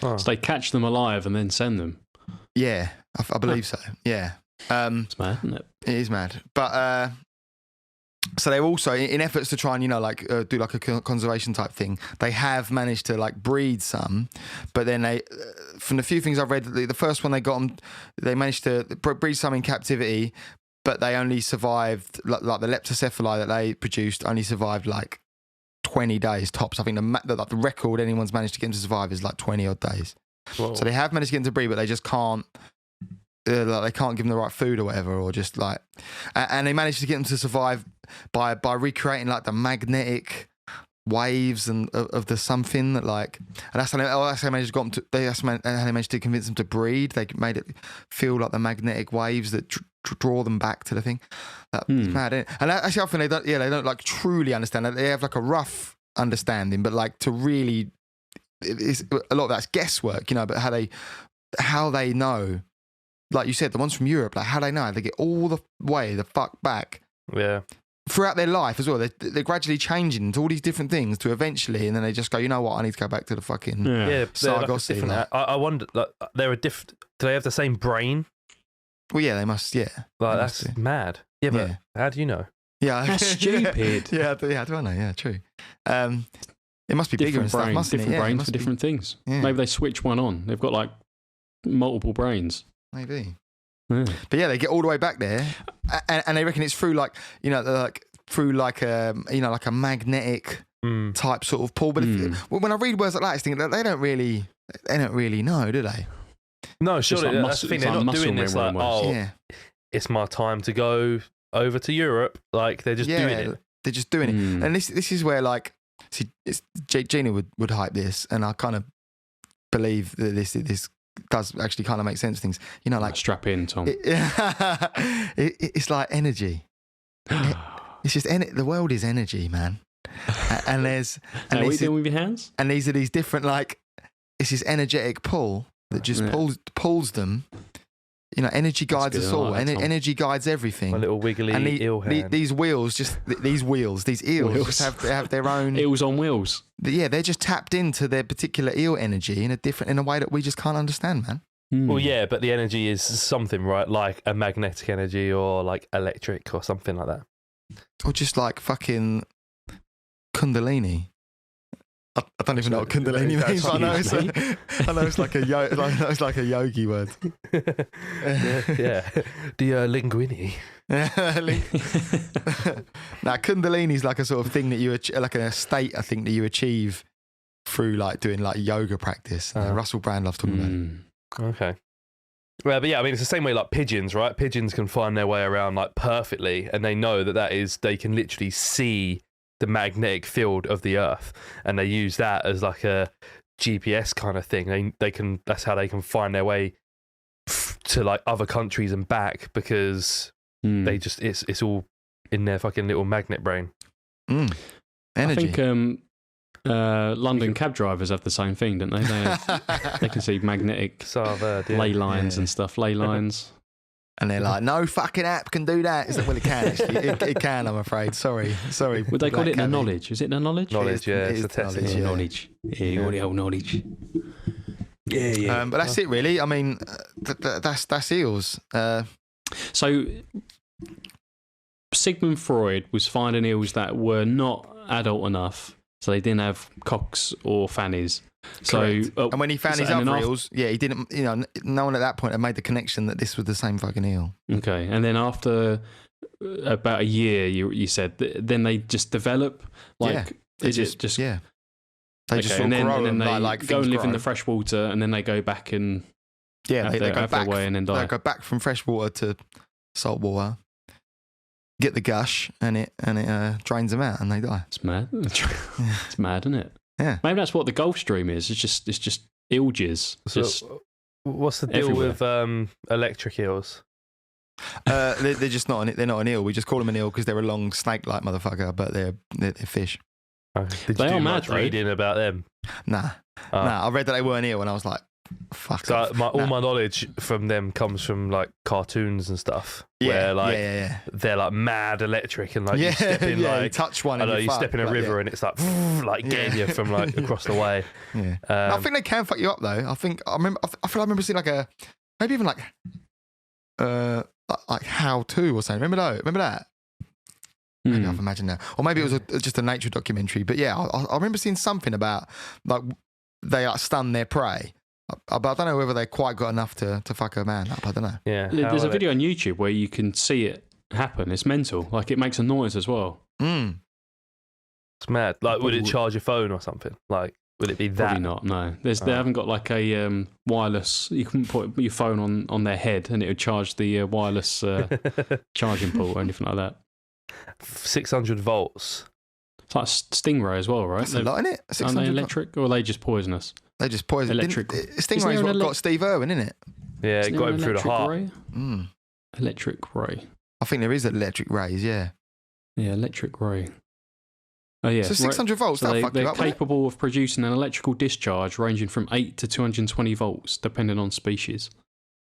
S3: Oh. So they catch them alive and then send them.
S1: Yeah, I believe so. Yeah.
S3: It's mad, isn't it?
S1: It is mad. But so they're also in efforts to try and do like a conservation type thing. They have managed to like breed some, but then they from the few things I've read, the first one they managed to breed some in captivity, but they only survived like the leptocephali that they produced only survived like 20 days tops. I think the record anyone's managed to get them to survive is like 20 odd days. Whoa. So they have managed to get them to breed, but they just can't. They can't give them the right food or whatever, or just like, and they managed to get them to survive by recreating like the magnetic waves and of the something that like, and that's how they managed to got them to. That's how they managed to convince them to breed. They made it feel like the magnetic waves that draw them back to the thing. That's mad, isn't it? And actually, I think they don't. Yeah, they don't like truly understand it. They have like a rough understanding, but like to really, it's a lot of that's guesswork, But how they know. Like you said, the ones from Europe, like how they know? They get all the way the fuck back.
S2: Yeah.
S1: throughout their life as well, they're gradually changing into all these different things to eventually, and then they just go, you know what, I need to go back to the fucking
S2: Yeah, they're like a
S1: Sargasso.
S2: different. I wonder, like, they're a different. Do they have the same brain?
S1: Well, yeah, they must. Yeah,
S2: Like
S1: they
S2: that's
S1: must do.
S2: mad. Yeah, but
S1: Yeah.
S2: how do you know?
S1: Yeah,
S3: That's stupid.
S1: yeah, do I know? Yeah, true. It must be bigger and stuff, mustn't it?
S3: different
S1: Yeah, it
S3: brains
S1: must
S3: for
S1: be-
S3: different things.
S1: Yeah.
S3: Maybe they switch one on. They've got like multiple brains.
S1: Maybe.
S3: Yeah.
S1: But yeah, they get all the way back there, and they reckon it's through like like a magnetic type sort of pull. But when I read words like that, I think that they don't really know, do they?
S2: No,
S3: just
S2: surely
S3: like
S2: that's the thing.
S3: it's
S2: They're
S3: like
S2: not doing
S3: muscle
S2: this
S3: memory
S2: like,
S3: almost.
S2: oh,
S1: Yeah,
S2: it's my time to go over to Europe. Like they're just doing it.
S1: They're just doing it, and this is where like, see, Gina would hype this, and I kind of believe that this does actually kind of make sense. Things, you know, like
S3: strap in, Tom.
S1: it's like energy. It's just the world is energy, man. And there's
S3: What are you doing with your hands?
S1: and these are these different like it's this energetic pull that just pulls them. You know, energy guides
S3: good,
S1: us
S3: I
S1: all.
S3: like that, Tom.
S1: Energy guides everything.
S2: My little wiggly
S1: And
S2: eel hand.
S1: these wheels, these eels, just have their own.
S3: Eels on wheels.
S1: Yeah, they're just tapped into their particular eel energy in a way that we just can't understand, man.
S2: Well, yeah, but the energy is something, right? Like a magnetic energy or like electric or something like that.
S1: Or just like fucking Kundalini. I don't even know what Kundalini means. But I know it's like a yogi word.
S2: yeah. The linguini.
S1: Now, Kundalini is like a sort of thing that like a state, I think, that you achieve through like doing like yoga practice. Russell Brand loves talking about it.
S2: Okay. Well, but yeah, I mean, it's the same way like pigeons, right? Pigeons can find their way around like perfectly, and they know they can literally see the magnetic field of the Earth, and they use that as like a GPS kind of thing. That's how they can find their way to like other countries and back because they just it's all in their fucking little magnet brain.
S1: Energy.
S3: I think London cab drivers have the same thing, don't they? They can see magnetic ley lines and stuff. Ley lines.
S1: And they're like, no fucking app can do that. It's like, well, it can actually. It can, I'm afraid. Sorry.
S3: Would they call it the knowledge? Is it the knowledge?
S2: Knowledge, yeah. It's the testing.
S3: Knowledge. Yeah, all the whole knowledge. Yeah.
S1: But that's it, really. I mean, that's eels.
S3: So Sigmund Freud was finding eels that were not adult enough, so they didn't have cocks or fannies. So,
S1: and when he found his other eels, he didn't. You know, no one at that point had made the connection that this was the same fucking eel.
S3: Okay, and then after about a year, you said, then they just develop. Like,
S1: They
S3: just
S1: just
S3: okay,
S1: sort of grow
S3: and then they
S1: like
S3: go and live
S1: grow.
S3: in the fresh water, and then they go back and
S1: they
S3: have
S1: go
S3: their way and then die.
S1: They go back from fresh water to salt water, get the gush, and it drains them out, and they die.
S3: It's mad. It's mad, isn't it?
S1: Yeah.
S3: Maybe that's what the Gulf Stream is. It's just eel jizz.
S2: So, what's the deal
S3: everywhere.
S2: with electric eels?
S1: They're just not they're not an eel. We just call them an eel because they're a long snake-like motherfucker, but they're fish.
S2: Did
S3: They
S2: you
S3: are
S2: do
S3: mad,
S2: much
S3: though.
S2: reading about them?
S1: Nah. I read that they were an eel, and I was like, fuck
S2: So
S1: off.
S2: all my knowledge from them comes from like cartoons and stuff.
S1: Yeah,
S2: where like
S1: yeah.
S2: they're like mad electric and like
S1: Yeah,
S2: you step in
S1: you
S2: like
S1: touch one.
S2: I
S1: and
S2: know
S1: you're
S2: you step
S1: fucked,
S2: in a
S1: like,
S2: river and it's like like getting you from like across the way.
S1: Yeah. I think they can fuck you up though. I feel I remember seeing like maybe even like How To or something. Remember that? Maybe I've imagined that, or maybe it was just a nature documentary. But yeah, I remember seeing something about like they like stun their prey. But I don't know whether they quite got enough to fuck a man up. I don't know.
S2: Yeah,
S3: There's a video on YouTube where you can see it happen. It's mental. Like, it makes a noise as well.
S1: Mm.
S2: It's mad. Like, would it charge your phone or something? Like, would it be that?
S3: Probably not. No, they haven't got like a wireless. You can put your phone on their head and it would charge the wireless charging port or anything like that.
S2: 600 volts.
S3: It's like Stingray as well, right?
S1: That's a lot, isn't it?
S3: Aren't
S1: 600
S3: they electric or are they just poisonous?
S1: They just poison.
S3: Electric.
S1: Stingray's what got Steve Irwin, isn't it?
S2: Yeah, it
S3: Isn't
S2: got
S3: there
S2: him
S3: an
S2: through the
S3: electric
S2: heart.
S3: ray?
S1: Mm.
S3: Electric ray.
S1: I think there is electric rays. Yeah.
S3: Yeah, electric ray. Oh yeah.
S1: So 600 volts.
S3: So
S1: That'll fuck you
S3: they're
S1: up. won't it?
S3: capable of producing an electrical discharge ranging from 8 to 220 volts, depending on species.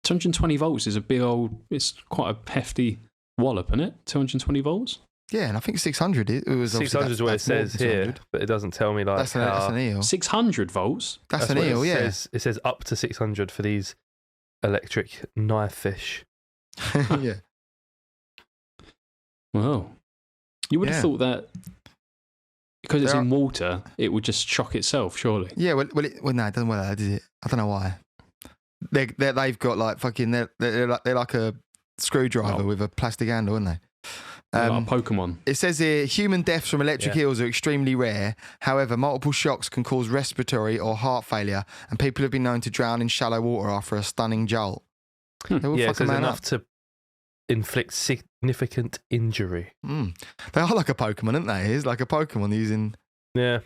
S3: 220 volts is a big old. It's quite a hefty wallop, isn't it? 220 volts.
S1: Yeah, and I think 600. It was
S2: 600 is what it says here, but it doesn't tell me like
S1: that's an eel.
S3: 600 volts.
S1: That's an eel. Yeah,
S2: it says up to 600 for these electric knife fish.
S1: Yeah.
S3: Well, you would have thought that because it's in water, it would just shock itself, surely.
S1: Yeah. Well, no, it doesn't work like that, does it? I don't know why. They've got like fucking. They're like a screwdriver with a plastic handle, aren't they?
S3: Like Pokemon.
S1: It says here, human deaths from electric eels are extremely rare. However, multiple shocks can cause respiratory or heart failure, and people have been known to drown in shallow water after a stunning jolt.
S2: It says enough to inflict significant injury.
S1: They are like a Pokemon, aren't they? It's like a Pokemon using...
S2: Yeah.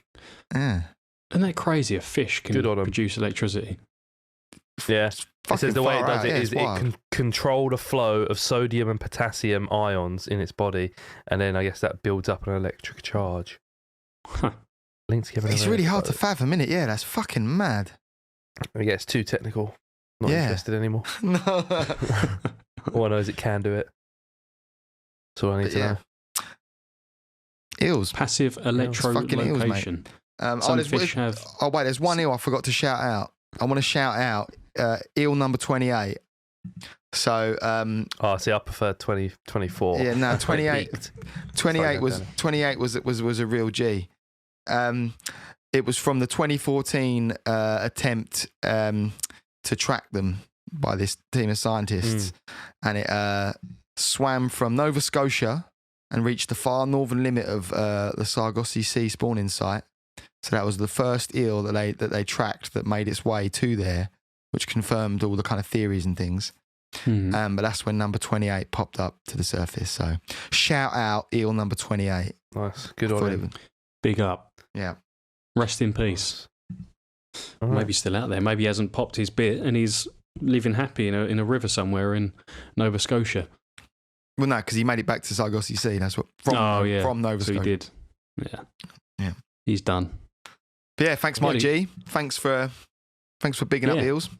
S3: Isn't that crazy? A fish can produce electricity.
S2: Yeah. It says the way it does it is
S1: it
S2: can control the flow of sodium and potassium ions in its body, and then I guess that builds up an electric charge. Linked together.
S1: It's really hard to fathom, isn't it? Yeah, that's fucking mad.
S2: It gets too technical. Not interested anymore.
S1: No.
S2: All I know is it can do it. That's all I need to know.
S1: Eels.
S3: Passive electrolocation.
S1: Some fish have... Oh, wait, there's one eel I forgot to shout out. I want to shout out eel number 28. So...
S2: I prefer 24.
S1: Yeah, no, 28. 28 was a real G. It was from the 2014 attempt to track them by this team of scientists, and it swam from Nova Scotia and reached the far northern limit of the Sargasso Sea spawning site. So that was the first eel that they tracked that made its way to there, which confirmed all the kind of theories and things. But that's when number 28 popped up to the surface. So shout out eel number 28.
S2: Nice, good on him.
S3: Big up.
S1: Yeah.
S3: Rest in peace.
S2: All right.
S3: Maybe he's still out there. Maybe he hasn't popped his bit and he's living happy in a river somewhere in Nova Scotia.
S1: Well, no, because he made it back to Sargasso Sea. That's what from Nova Scotia.
S3: He did. Yeah. He's done.
S1: But yeah, thanks, Mike G. Thanks for bigging up eels.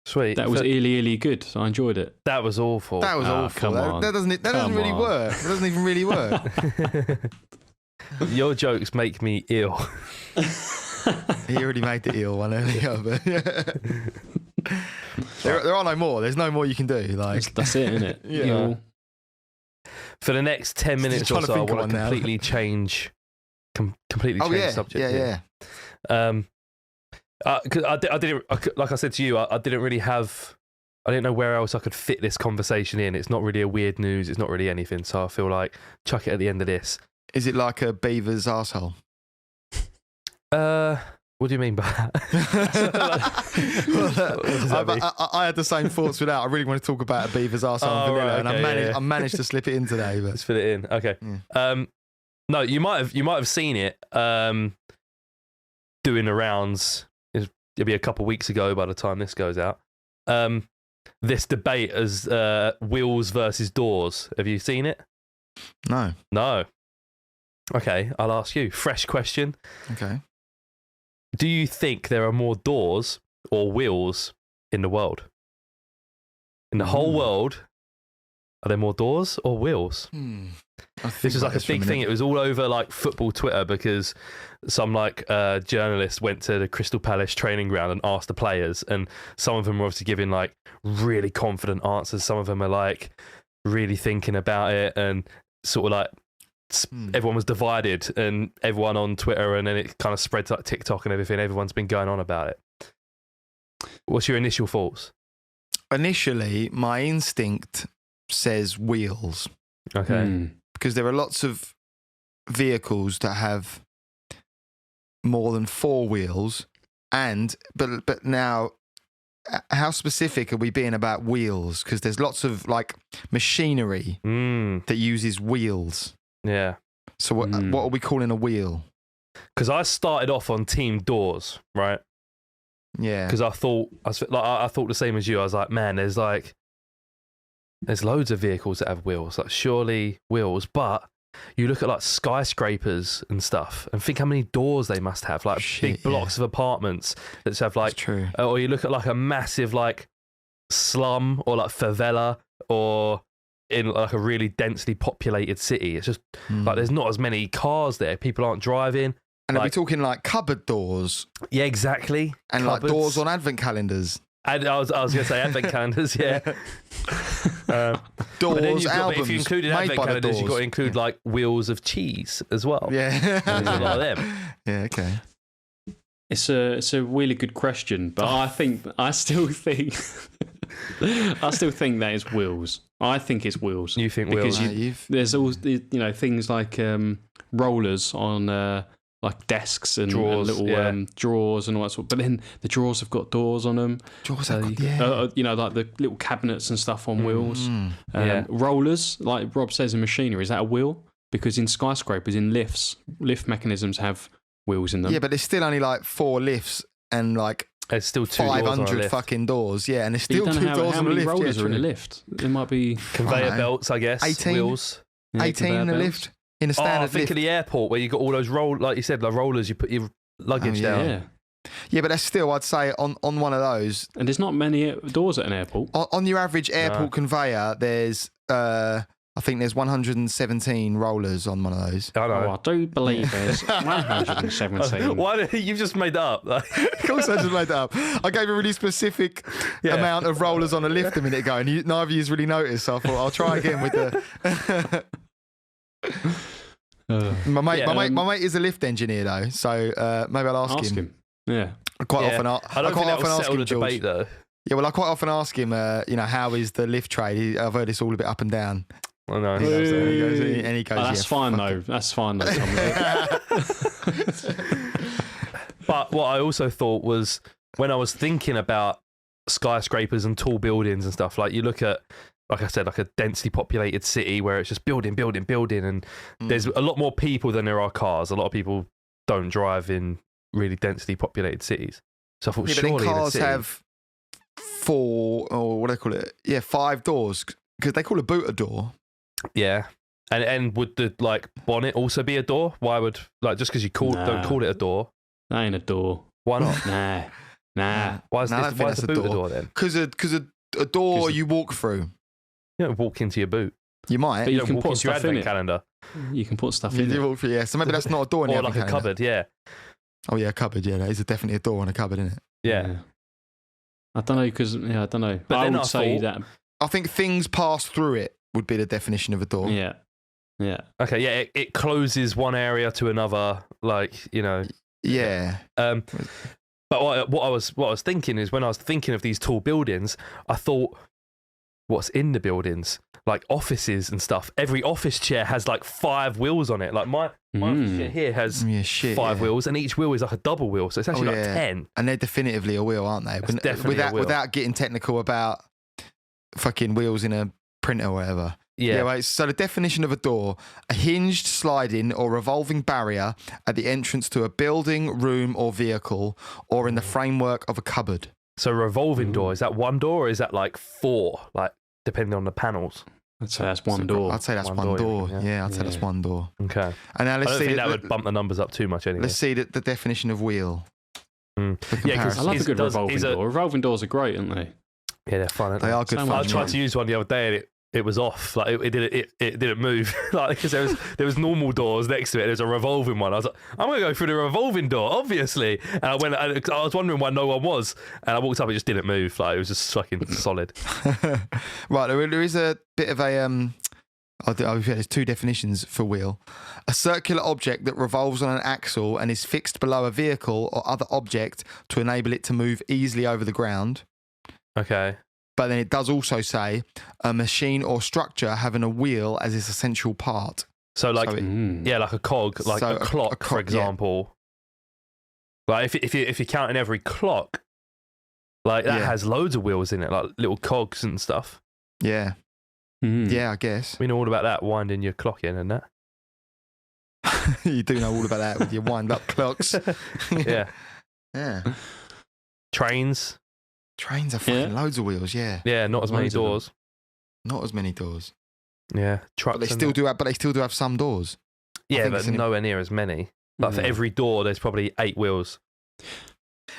S2: Sweet.
S3: That was really good. So I enjoyed it.
S2: That was awful.
S1: That was awful. That doesn't really work. It doesn't even really work.
S2: Your jokes make me ill.
S1: He already made the eel one earlier, but there are no more. There's no more you can do. Like
S3: that's it, isn't it?
S1: Yeah.
S3: Eel.
S2: For the next 10 minutes or so, I want to completely change the subject.
S1: Yeah.
S2: Because I didn't, like I said to you, I didn't know where else I could fit this conversation in. It's not really a weird news. It's not really anything. So I feel like chuck it at the end of this.
S1: Is it like a beaver's arsehole?
S2: What do you mean by that?
S1: I had the same thoughts with that. I really want to talk about a beaver's arsehole and vanilla, and I managed to slip it in today. But.
S2: Let's fit it in. Okay. Yeah. No, you might have seen it doing the rounds. It'll be a couple of weeks ago by the time this goes out. This debate as wheels versus doors. Have you seen it? No. Okay, I'll ask you. Fresh question.
S1: Okay.
S2: Do you think there are more doors or wheels in the world? In the whole world, are there more doors or wheels? This was like a big thing. It was all over like football Twitter because some journalist went to the Crystal Palace training ground and asked the players, and some of them were obviously giving like really confident answers. Some of them are like really thinking about it, and sort of like everyone was divided, and everyone on Twitter, and then it kind of spread to like TikTok and everything. Everyone's been going on about it. What's your initial thoughts?
S1: Initially, my instinct says wheels.
S2: Okay.
S1: Because there are lots of vehicles that have more than 4 wheels, but now, how specific are we being about wheels? Because there's lots of like machinery that uses wheels.
S2: Yeah.
S1: So what are we calling a wheel?
S2: Because I started off on team doors, right?
S1: Yeah.
S2: Because I thought the same as you. I was like, man, there's loads of vehicles that have wheels. Like surely wheels, but you look at like skyscrapers and stuff, and think how many doors they must have. Like big blocks of apartments that just have like.
S1: That's true.
S2: Or you look at like a massive like slum or like favela or in like a really densely populated city. It's just like there's not as many cars there. People aren't driving.
S1: And are we talking like cupboard doors?
S2: Yeah, exactly.
S1: And
S2: Cupboards.
S1: like doors on advent calendars.
S2: And I was going to say advent calendars, yeah.
S1: Doors,
S2: but then
S1: albums.
S2: If you included
S1: made
S2: advent
S1: by the
S2: calendars, you've got to
S1: doors.
S2: include like wheels of cheese as well.
S1: Yeah.
S2: There's a lot of them.
S1: Yeah, okay.
S3: It's a really good question, but I still think that it's wheels. I think it's wheels.
S2: You think
S3: because
S2: wheels?
S3: there's all things like rollers on like desks and
S2: Drawers,
S3: and little drawers and all that sort. But then the drawers have got doors on them.
S1: Drawers
S3: So,
S1: have got, yeah.
S3: like the little cabinets and stuff on wheels.
S2: Yeah.
S3: Rollers, like Rob says, in machinery, is that a wheel? Because in skyscrapers, in lifts, lift mechanisms have wheels in them.
S1: Yeah, but there's still only like 4 lifts and like
S2: There's still 2 doors on a
S1: 500
S2: lift.
S1: fucking doors. Yeah, and there's
S3: But you
S1: still
S3: don't
S1: 2
S3: know
S1: doors
S3: how
S1: on a
S3: many
S1: lift.
S3: rollers
S1: yeah,
S3: are in a
S1: true.
S3: lift. There might be
S2: Conveyor
S1: know.
S2: belts, I guess.
S1: 18?
S2: Wheels.
S1: 18 in
S3: conveyor
S1: a
S3: belts.
S1: lift. In a
S2: I
S1: standard
S2: think
S1: lift.
S2: of the airport where you got all those like you said, like rollers. You put your luggage
S1: yeah.
S2: down.
S3: Yeah.
S1: Yeah, but that's still, I'd say, on one of those.
S3: And there's not many doors at an airport.
S1: On your average airport conveyor, there's, I think there's 117 rollers on one of those.
S2: I know.
S3: Oh, I do believe there's 117.
S2: Why you've just made that up? Like,
S1: Of course, I just made that up. I gave a really specific amount of rollers on a lift a minute ago, and neither of you's really noticed. So I thought I'll try again with the. My mate is a lift engineer though, so maybe I'll ask him.
S3: Yeah.
S1: I quite often
S2: I don't think that will
S1: ask
S2: settle
S1: him,
S2: the
S1: George.
S2: debate though.
S1: Yeah, well, I quite often ask him, how is the lift trade? I've heard it's all a bit up and down.
S2: I know.
S1: And he goes,
S3: Oh, that's
S1: yeah,
S3: fine
S1: fuck
S3: though. That's fine though. Tommy.
S2: But what I also thought was when I was thinking about skyscrapers and tall buildings and stuff, like you look at, like I said, like a densely populated city where it's just building, and there's a lot more people than there are cars. A lot of people don't drive in really densely populated cities. So I thought,
S1: Yeah, but
S2: surely
S1: then
S2: in a
S1: cars
S2: city,
S1: have 4, or what do they call it? Yeah, 5 doors, because they call a boot a door.
S2: yeah. And would the like bonnet also be a door? Why would just because you don't call it a door?
S3: That ain't a door.
S2: Why not?
S3: Nah.
S2: Why is
S1: No, I don't think
S2: why is
S1: that's
S2: the
S1: a
S2: boot a
S1: door.
S2: door then?
S1: Because a door you walk through.
S2: You don't walk into your boot.
S1: You might.
S3: But
S2: You
S3: you
S2: don't
S3: can
S2: walk
S3: put
S2: into your
S3: stuff in
S2: advent
S3: it.
S2: calendar.
S3: You can put stuff
S1: You
S3: in
S1: do
S3: it.
S1: walk through, yeah. So maybe that's not a door in the
S2: Or
S1: advent
S2: like a
S1: calendar.
S2: cupboard, yeah.
S1: Oh yeah, a cupboard. Yeah, that is definitely a door and a cupboard, isn't it?
S2: Yeah.
S3: I don't know because I don't know.
S2: But
S3: I
S2: then
S3: would
S2: I
S3: say
S2: thought-
S3: that.
S1: I think things pass through it would be the definition of a door.
S3: Yeah. Yeah.
S2: Okay, yeah, it closes one area to another,
S1: Yeah.
S2: But what I was thinking is when I was thinking of these tall buildings, I thought, what's in the buildings? Like offices and stuff. Every office chair has like 5 wheels on it. Like my office chair here has
S1: Yeah, shit.
S2: 5
S1: yeah.
S2: wheels, and each wheel is like a double wheel, so it's actually
S1: Oh,
S2: like
S1: yeah.
S2: 10.
S1: And they're definitively a wheel, aren't they?
S2: That's definitely a wheel.
S1: Without getting technical about fucking wheels in a printer or whatever.
S2: Yeah.
S1: Right. So the definition of a door: a hinged, sliding, or revolving barrier at the entrance to a building, room, or vehicle, or in the framework of a cupboard.
S2: So revolving door, is that one door or is that like 4? Like depending on the panels.
S3: I'd say that's one door.
S1: I'd say that's
S2: One
S1: one
S2: door,
S1: door.
S2: yeah.
S1: Yeah, I'd say that's
S3: Yeah.
S1: one door.
S2: Okay.
S1: And now
S2: I
S1: let's
S2: don't
S1: see
S2: think
S1: the,
S2: that would bump the numbers up too much anyway.
S1: let's see the definition of wheel.
S2: Mm.
S1: For
S2: Yeah, 'cause
S3: I
S1: comparison.
S3: love a
S2: Is-
S3: good
S2: does-
S3: revolving
S2: is a-
S3: door. Revolving doors are great, aren't they?
S2: Yeah, they're fun. Aren't
S1: They are good
S3: So
S1: fun.
S2: I
S3: much
S2: tried
S1: yeah.
S2: to use one the other day and it was off. Like it didn't move. Like because there was normal doors next to it. There's a revolving one. I was like, I'm gonna go through the revolving door, obviously. And I was wondering why no one was. And I walked up, it just didn't move. Like it was just fucking solid.
S1: Right, there is a bit of a there's 2 definitions for wheel: a circular object that revolves on an axle and is fixed below a vehicle or other object to enable it to move easily over the ground.
S2: Okay.
S1: But then it does also say a machine or structure having a wheel as its essential part.
S2: So like
S1: So it-
S2: yeah, like a cog, like
S1: So
S2: a clock, for
S1: yeah.
S2: example. Like if you're counting every clock, like that
S1: Yeah.
S2: has loads of wheels in it, like little cogs and stuff.
S1: Yeah,
S3: Mm.
S1: yeah, I guess
S2: We know all about that, winding your clock in and that.
S1: you do know all about that with your wind-up clocks.
S2: Yeah.
S1: Yeah.
S2: Trains.
S1: Trains are fucking
S3: Yeah.
S1: loads of wheels. Yeah,
S2: Yeah, not as many
S3: Loads of them.
S2: doors.
S1: not as many doors,
S2: Yeah, trucks.
S1: but they
S2: and
S1: still
S2: that.
S1: do have. But they still do have some doors.
S2: Yeah,
S1: think
S2: but
S1: it's an-
S2: nowhere near as many. Like for
S3: Yeah.
S2: every door, there's probably 8 wheels.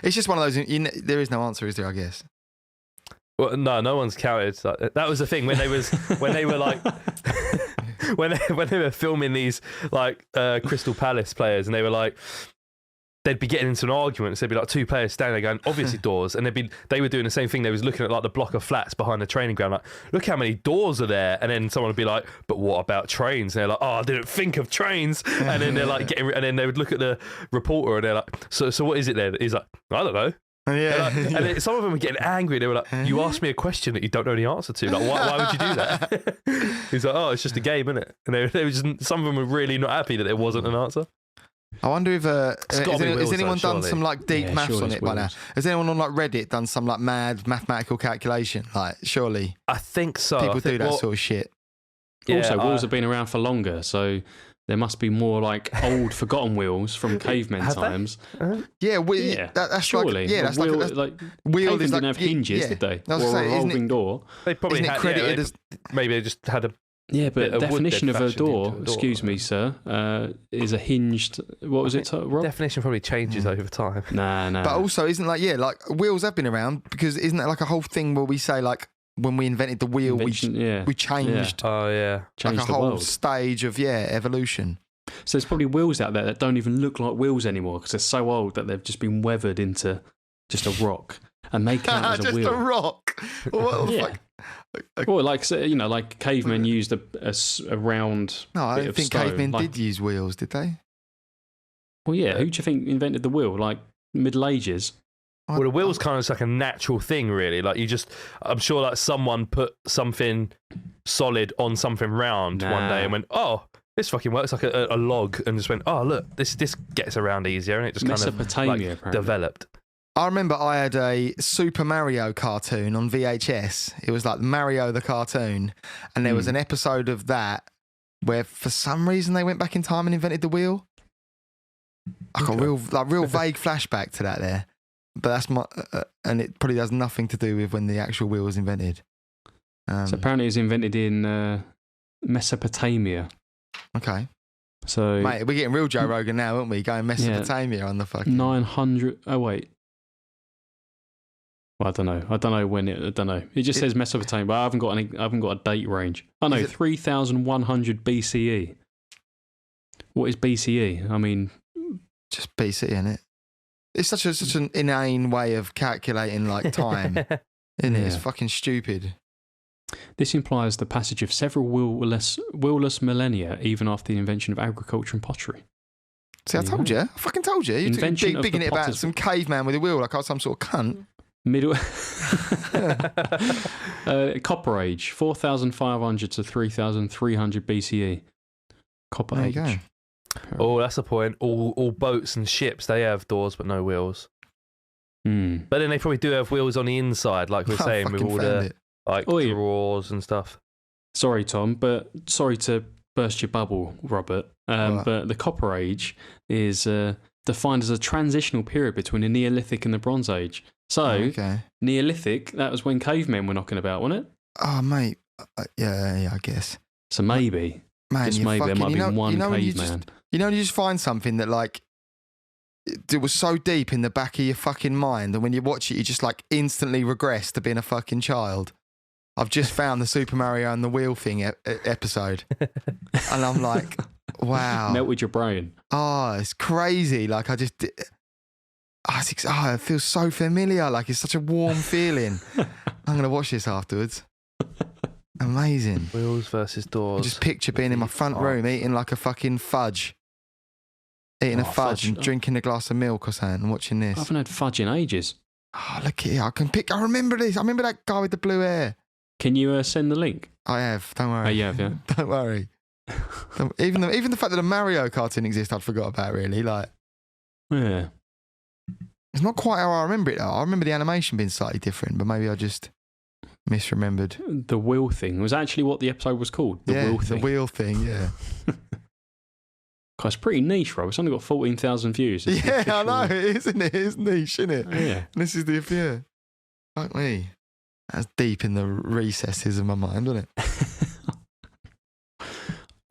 S1: It's just one of those. There is no answer, is there? I guess.
S2: Well, no one's counted. That was the thing when they were like when they were filming these like Crystal Palace players, and they were like, they'd be getting into an argument. So there'd be like two players standing there going, obviously doors, and they were doing the same thing. They was looking at like the block of flats behind the training ground, like, look how many doors are there. And then someone would be like, but what about trains? And they're like, oh, I didn't think of trains. And then they're like and then they would look at the reporter and they're like, so what is it then? He's like, I don't know.
S1: Yeah.
S2: Like, and then some of them were getting angry. They were like, you asked me a question that you don't know the answer to. Like, why would you do that? He's like, oh, it's just a game, isn't it? And they were just, some of them were really not happy that there wasn't an answer.
S1: I wonder if has anyone done some like deep maths on it by now? Has anyone on like Reddit done some like mad mathematical calculation? Like, surely
S2: I think so.
S1: People do that sort of shit.
S3: Also, wheels have been around for longer, so there must be more like old forgotten wheels from cavemen times.
S1: That's
S3: surely.
S1: Like, that's
S3: wheel,
S1: like
S3: wheel
S1: cavemen
S3: didn't have hinges, did they? Or a revolving door.
S2: They probably had
S1: credited as
S2: maybe they just had a.
S3: Yeah, but the definition of a door, excuse me, sir, is a hinged. What was it, Rob?
S2: Definition probably changes over time.
S3: Nah.
S1: But also, isn't like wheels have been around because isn't that like a whole thing where we say like when we invented the wheel, we changed.
S2: Oh yeah,
S3: changed
S1: like a whole stage of evolution.
S3: So there's probably wheels out there that don't even look like wheels anymore because they're so old that they've just been weathered into just a rock, and they count as a wheel.
S1: Just a rock. What the fuck?
S3: Well, like cavemen used a round.
S1: No, I
S3: bit
S1: don't
S3: of
S1: think
S3: stone.
S1: cavemen did use wheels, did they?
S3: Well, yeah. Who do you think invented the wheel? Like Middle Ages.
S2: Well, the wheel's kind of just like a natural thing, really. Like I'm sure like someone put something solid on something round one day and went, oh, this fucking works, like a log, and just went, oh, look, this gets around easier, and it just kind of like, developed.
S1: I remember I had a Super Mario cartoon on VHS. It was like Mario the cartoon, and there was an episode of that where for some reason they went back in time and invented the wheel. I got real vague flashback to that there, but that's my and it probably has nothing to do with when the actual wheel was invented.
S3: So apparently it was invented in Mesopotamia.
S1: Okay.
S3: So
S1: mate, we're getting real Joe Rogan now, aren't we? Going Mesopotamia on the fucking
S3: 900. Oh wait. Well, I don't know when it. I don't know. It just says Mesopotamia, but I haven't got a date range. Oh no, 3100 BCE. What is BCE? I mean,
S1: just BCE, isn't it? It's such an inane way of calculating like time, isn't it? It's fucking stupid.
S3: This implies the passage of several wheelless millennia, even after the invention of agriculture and pottery.
S1: See, I told you. I fucking told you. You're bigging it about some caveman with a wheel like I was some sort of cunt.
S3: Middle Copper Age, 4,500 to 3,300 BCE. Copper Age.
S1: Go.
S2: Oh, that's the point. All boats and ships, they have doors but no wheels. But then they probably do have wheels on the inside, like we're saying, with all the drawers and stuff.
S3: Sorry, Tom, but sorry to burst your bubble, Robert. But the Copper Age is defined as a transitional period between the Neolithic and the Bronze Age. So, Neolithic, that was when cavemen were knocking about, wasn't it?
S1: Oh, mate. Yeah, I guess.
S3: So maybe, just maybe, there might be one caveman.
S1: You just find something that, like, it was so deep in the back of your fucking mind, and when you watch it, you just, like, instantly regress to being a fucking child. I've just found the Super Mario and the wheel thing episode, and I'm like, wow.
S3: Melted your brain.
S1: Oh, it's crazy. Like, it feels so familiar. Like, it's such a warm feeling. I'm going to watch this afterwards. Amazing.
S2: Wheels versus doors.
S1: I just picture being in my front room eating like a fucking fudge. Eating a fudge and drinking a glass of milk or something and watching this.
S3: I haven't had fudge in ages.
S1: Oh, look here. I remember this. I remember that guy with the blue hair.
S3: Can you send the link?
S1: I have. Don't worry.
S3: Oh, you have, yeah.
S1: Don't worry. Even the fact that a Mario cartoon exists, I'd forgot about, really. Like,
S3: yeah.
S1: It's not quite how I remember it, though. I remember the animation being slightly different, but maybe I just misremembered.
S3: The wheel thing was actually what the episode was called. The wheel thing.
S1: The wheel thing, yeah.
S3: God, it's pretty niche, Rob. It's only got 14,000 views.
S1: Yeah, I know. It is, isn't it? It's niche, isn't it?
S3: Oh, yeah.
S1: This is the Fuck me. That's deep in the recesses of my mind, isn't it?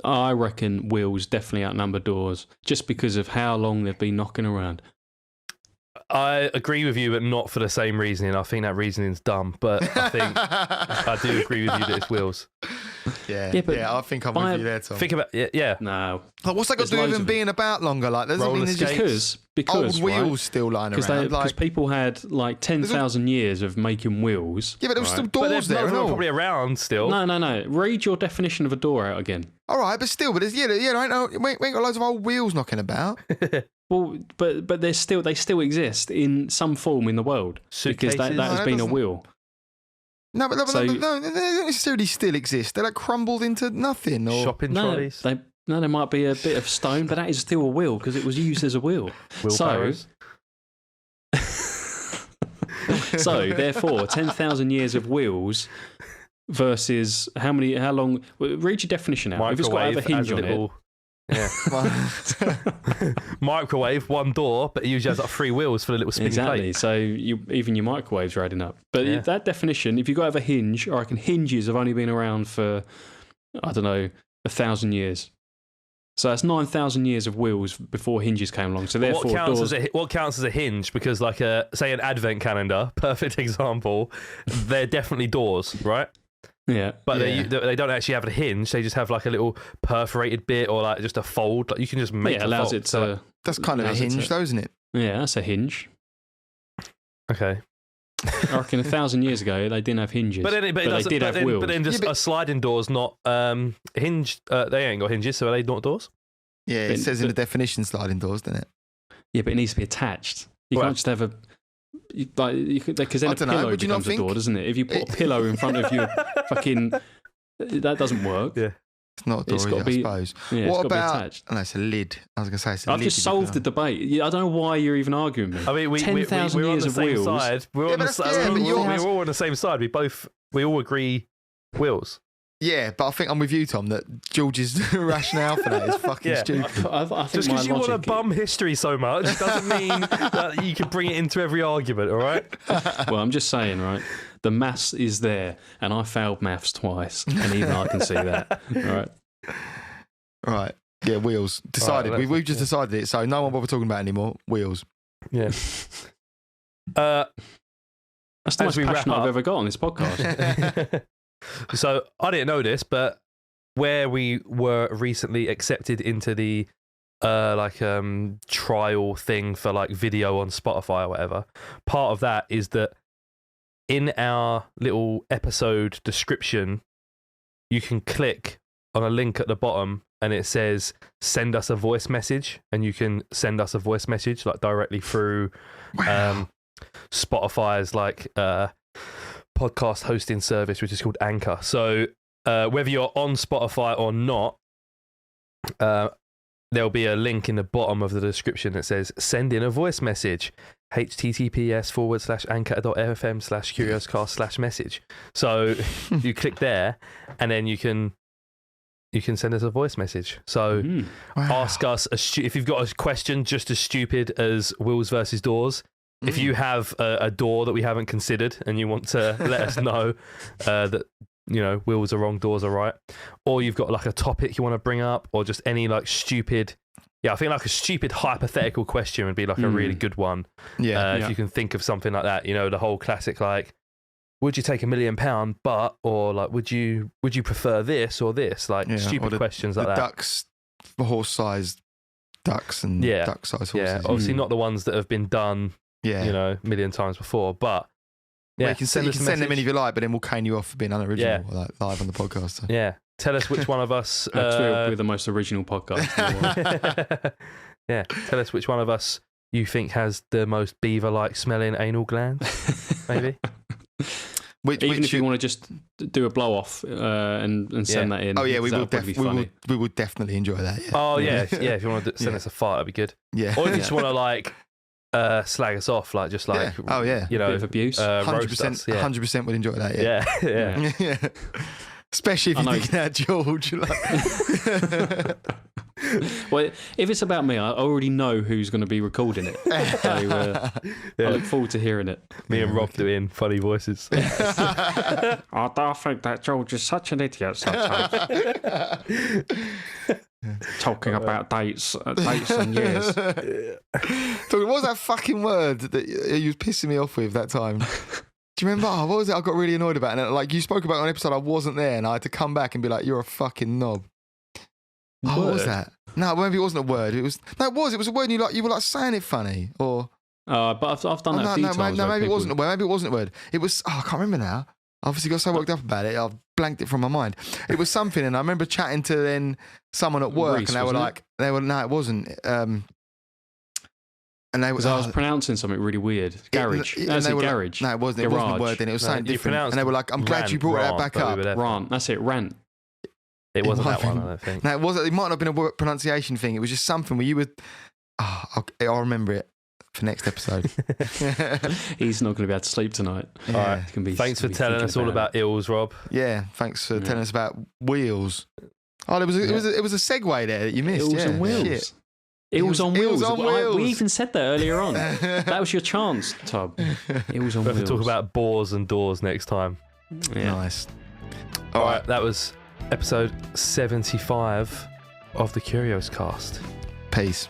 S3: I reckon wheels definitely outnumber doors just because of how long they've been knocking around.
S2: I agree with you, but not for the same reasoning. I think that reasoning's dumb, but I think I do agree with you that it's wheels.
S1: Yeah,
S3: but
S1: I think I'm with you there, Tom.
S2: Think about yeah.
S3: No.
S1: Like, what's that got to do with them being about longer? Like, there's
S2: Roller
S1: just
S2: skates.
S3: Because
S1: old wheels still lying around.
S3: Because people had like 10,000 years of making wheels.
S1: Yeah, but there was still
S2: But
S1: doors
S2: they're
S1: there. And all.
S2: probably around still.
S3: No. Read your definition of a door out again.
S1: All right, but still, we ain't got loads of old wheels knocking about.
S3: Well, but they still exist in some form in the world because that has been a wheel.
S1: No, but they don't necessarily still exist. They're like crumbled into nothing. Or
S2: Shopping trolleys.
S3: There might be a bit of stone, but that is still a wheel because it was used as a wheel.
S2: Wheelbarrows.
S3: So, therefore, 10,000 years of wheels versus how long? Well, read your definition out. If it's got to have a hinge on it.
S2: Yeah. Microwave, one door, but it usually has like 3 wheels for the little spinning plate.
S3: So even your microwaves are adding up. But that definition, if you've got to have a hinge, I reckon hinges have only been around for, I don't know, 1,000 years. So that's 9,000 years of wheels before hinges came along. So therefore,
S2: what counts as a hinge? Because like say an advent calendar, perfect example, they're definitely doors, right?
S3: Yeah,
S2: but they don't actually have a hinge. They just have like a little perforated bit or like just a fold. Like you can just make it
S3: allows
S2: fold.
S3: it to.
S1: That's kind of a hinge, though, isn't it?
S3: Yeah, that's a hinge.
S2: Okay.
S3: I reckon 1,000 years ago they didn't have hinges, but they did have wheels.
S2: But then just a sliding door's not hinged. They ain't got hinges, so are they not doors?
S1: Yeah, it says in the definition sliding doors, doesn't it?
S3: Yeah, but it needs to be attached. You can't just have a. Because then a pillow becomes a door, doesn't it? If you put a pillow in front of you, fucking, that doesn't work.
S1: Yeah, it's not a door, I suppose.
S3: Yeah,
S1: what about? No, it's a lid. I was going to say it's a lid.
S3: I've just solved the debate. I don't know why you're even arguing with me.
S2: I mean,
S3: 10,000 years of wheels.
S2: We're all on the same side. We all agree wheels.
S1: Yeah, but I think I'm with you, Tom, that George's rationale for that is fucking stupid.
S3: I think
S2: just because you want to bum history so much doesn't mean that you can bring it into every argument, all right?
S3: Well, I'm just saying, right? The maths is there, and I failed maths twice, and even I can see that, all right?
S1: Right. Yeah, wheels. Decided.
S2: Right,
S1: we've just decided it, so no one bother talking about it anymore. Wheels.
S2: Yeah.
S3: That's the most passionate I've ever got on this podcast.
S2: So I didn't know this, but where we were recently accepted into the trial thing for like video on Spotify or whatever, part of that is that in our little episode description, you can click on a link at the bottom and it says send us a voice message, and you can send us a voice message like directly through Spotify's like podcast hosting service, which is called Anchor. So whether you're on Spotify or not, there'll be a link in the bottom of the description that says send in a voice message, https://anchor.fm/Curios Cast/message. So you click there and then you can send us a voice message. So ask us if you've got a question just as stupid as wheels versus doors. If you have a door that we haven't considered and you want to let us know that, you know, wheels are wrong, doors are right, or you've got like a topic you want to bring up, or just any like stupid, I think like a stupid hypothetical question would be like a really good one. If you can think of something like that, you know, the whole classic like, would you take £1 million, but, or like, would you prefer this or this? Like stupid questions like that.
S1: Ducks, horse-sized ducks and duck-sized horses.
S2: Yeah, obviously not the ones that have been done. Yeah, you know, a million times before, but
S1: you can send them in if you like, but then we'll cane you off for being unoriginal, like live on the podcast. So.
S2: Yeah, tell us which one of us.
S3: We're the most original podcast in the world.
S2: Yeah, tell us which one of us you think has the most beaver-like smelling anal glands, maybe.
S3: Even if you want to just do a blow off and send that in.
S1: Oh yeah, we will definitely enjoy that. Yeah.
S2: Oh yeah, if you want to send us a fart, that'd be good.
S1: Yeah.
S2: Or if you just want to like. Slag us off, like just like
S1: you
S3: a
S1: know,
S3: bit of abuse.
S1: 100% would enjoy that.
S2: Yeah.
S1: Especially if you're thinking out George.
S3: Well, if it's about me, I already know who's going to be recording it. So I look forward to hearing it.
S2: Me and Rob doing funny voices.
S3: I think that George is such an idiot sometimes. Talking about dates and years.
S1: So what was that fucking word that you was pissing me off with that time? Do you remember? What was it I got really annoyed about? And like you spoke about on an episode I wasn't there and I had to come back and be like, you're a fucking knob. Oh, what was that? No, maybe it wasn't a word. It was a word and you were like saying it funny or...
S3: but I've done that a few times.
S1: No, maybe it wasn't a word. Maybe it wasn't a word. It was... I can't remember now. I obviously got so worked up about it, I've blanked it from my mind. It was something and I remember chatting to then someone at work
S3: Reese,
S1: and no, it wasn't. And they
S3: because I was pronouncing something really weird. Garage.
S1: Garage. No, it wasn't. It wasn't a word then. It was something different. And they were like, I'm glad you brought that back up.
S3: Rant. That's it. Rant.
S2: It wasn't that one, I don't think.
S1: No, it wasn't. It might not have been a pronunciation thing. It was just something where you would... I'll remember it for next episode.
S3: He's not going to be able to sleep tonight.
S2: All right. Thanks for telling us all about Eels, Rob.
S1: Yeah, thanks for telling us about wheels. Oh, it was a segue there that you missed.
S3: Eels on wheels.
S1: Shit.
S3: Eels on wheels.
S1: Eels on wheels.
S3: We even said that earlier on. That was your chance, Tub. Eels on
S2: We'll have
S3: wheels.
S2: to talk about boars and doors next time.
S3: Yeah.
S1: Nice.
S2: All right, that was episode 75 of the Curios Cast.
S1: Peace.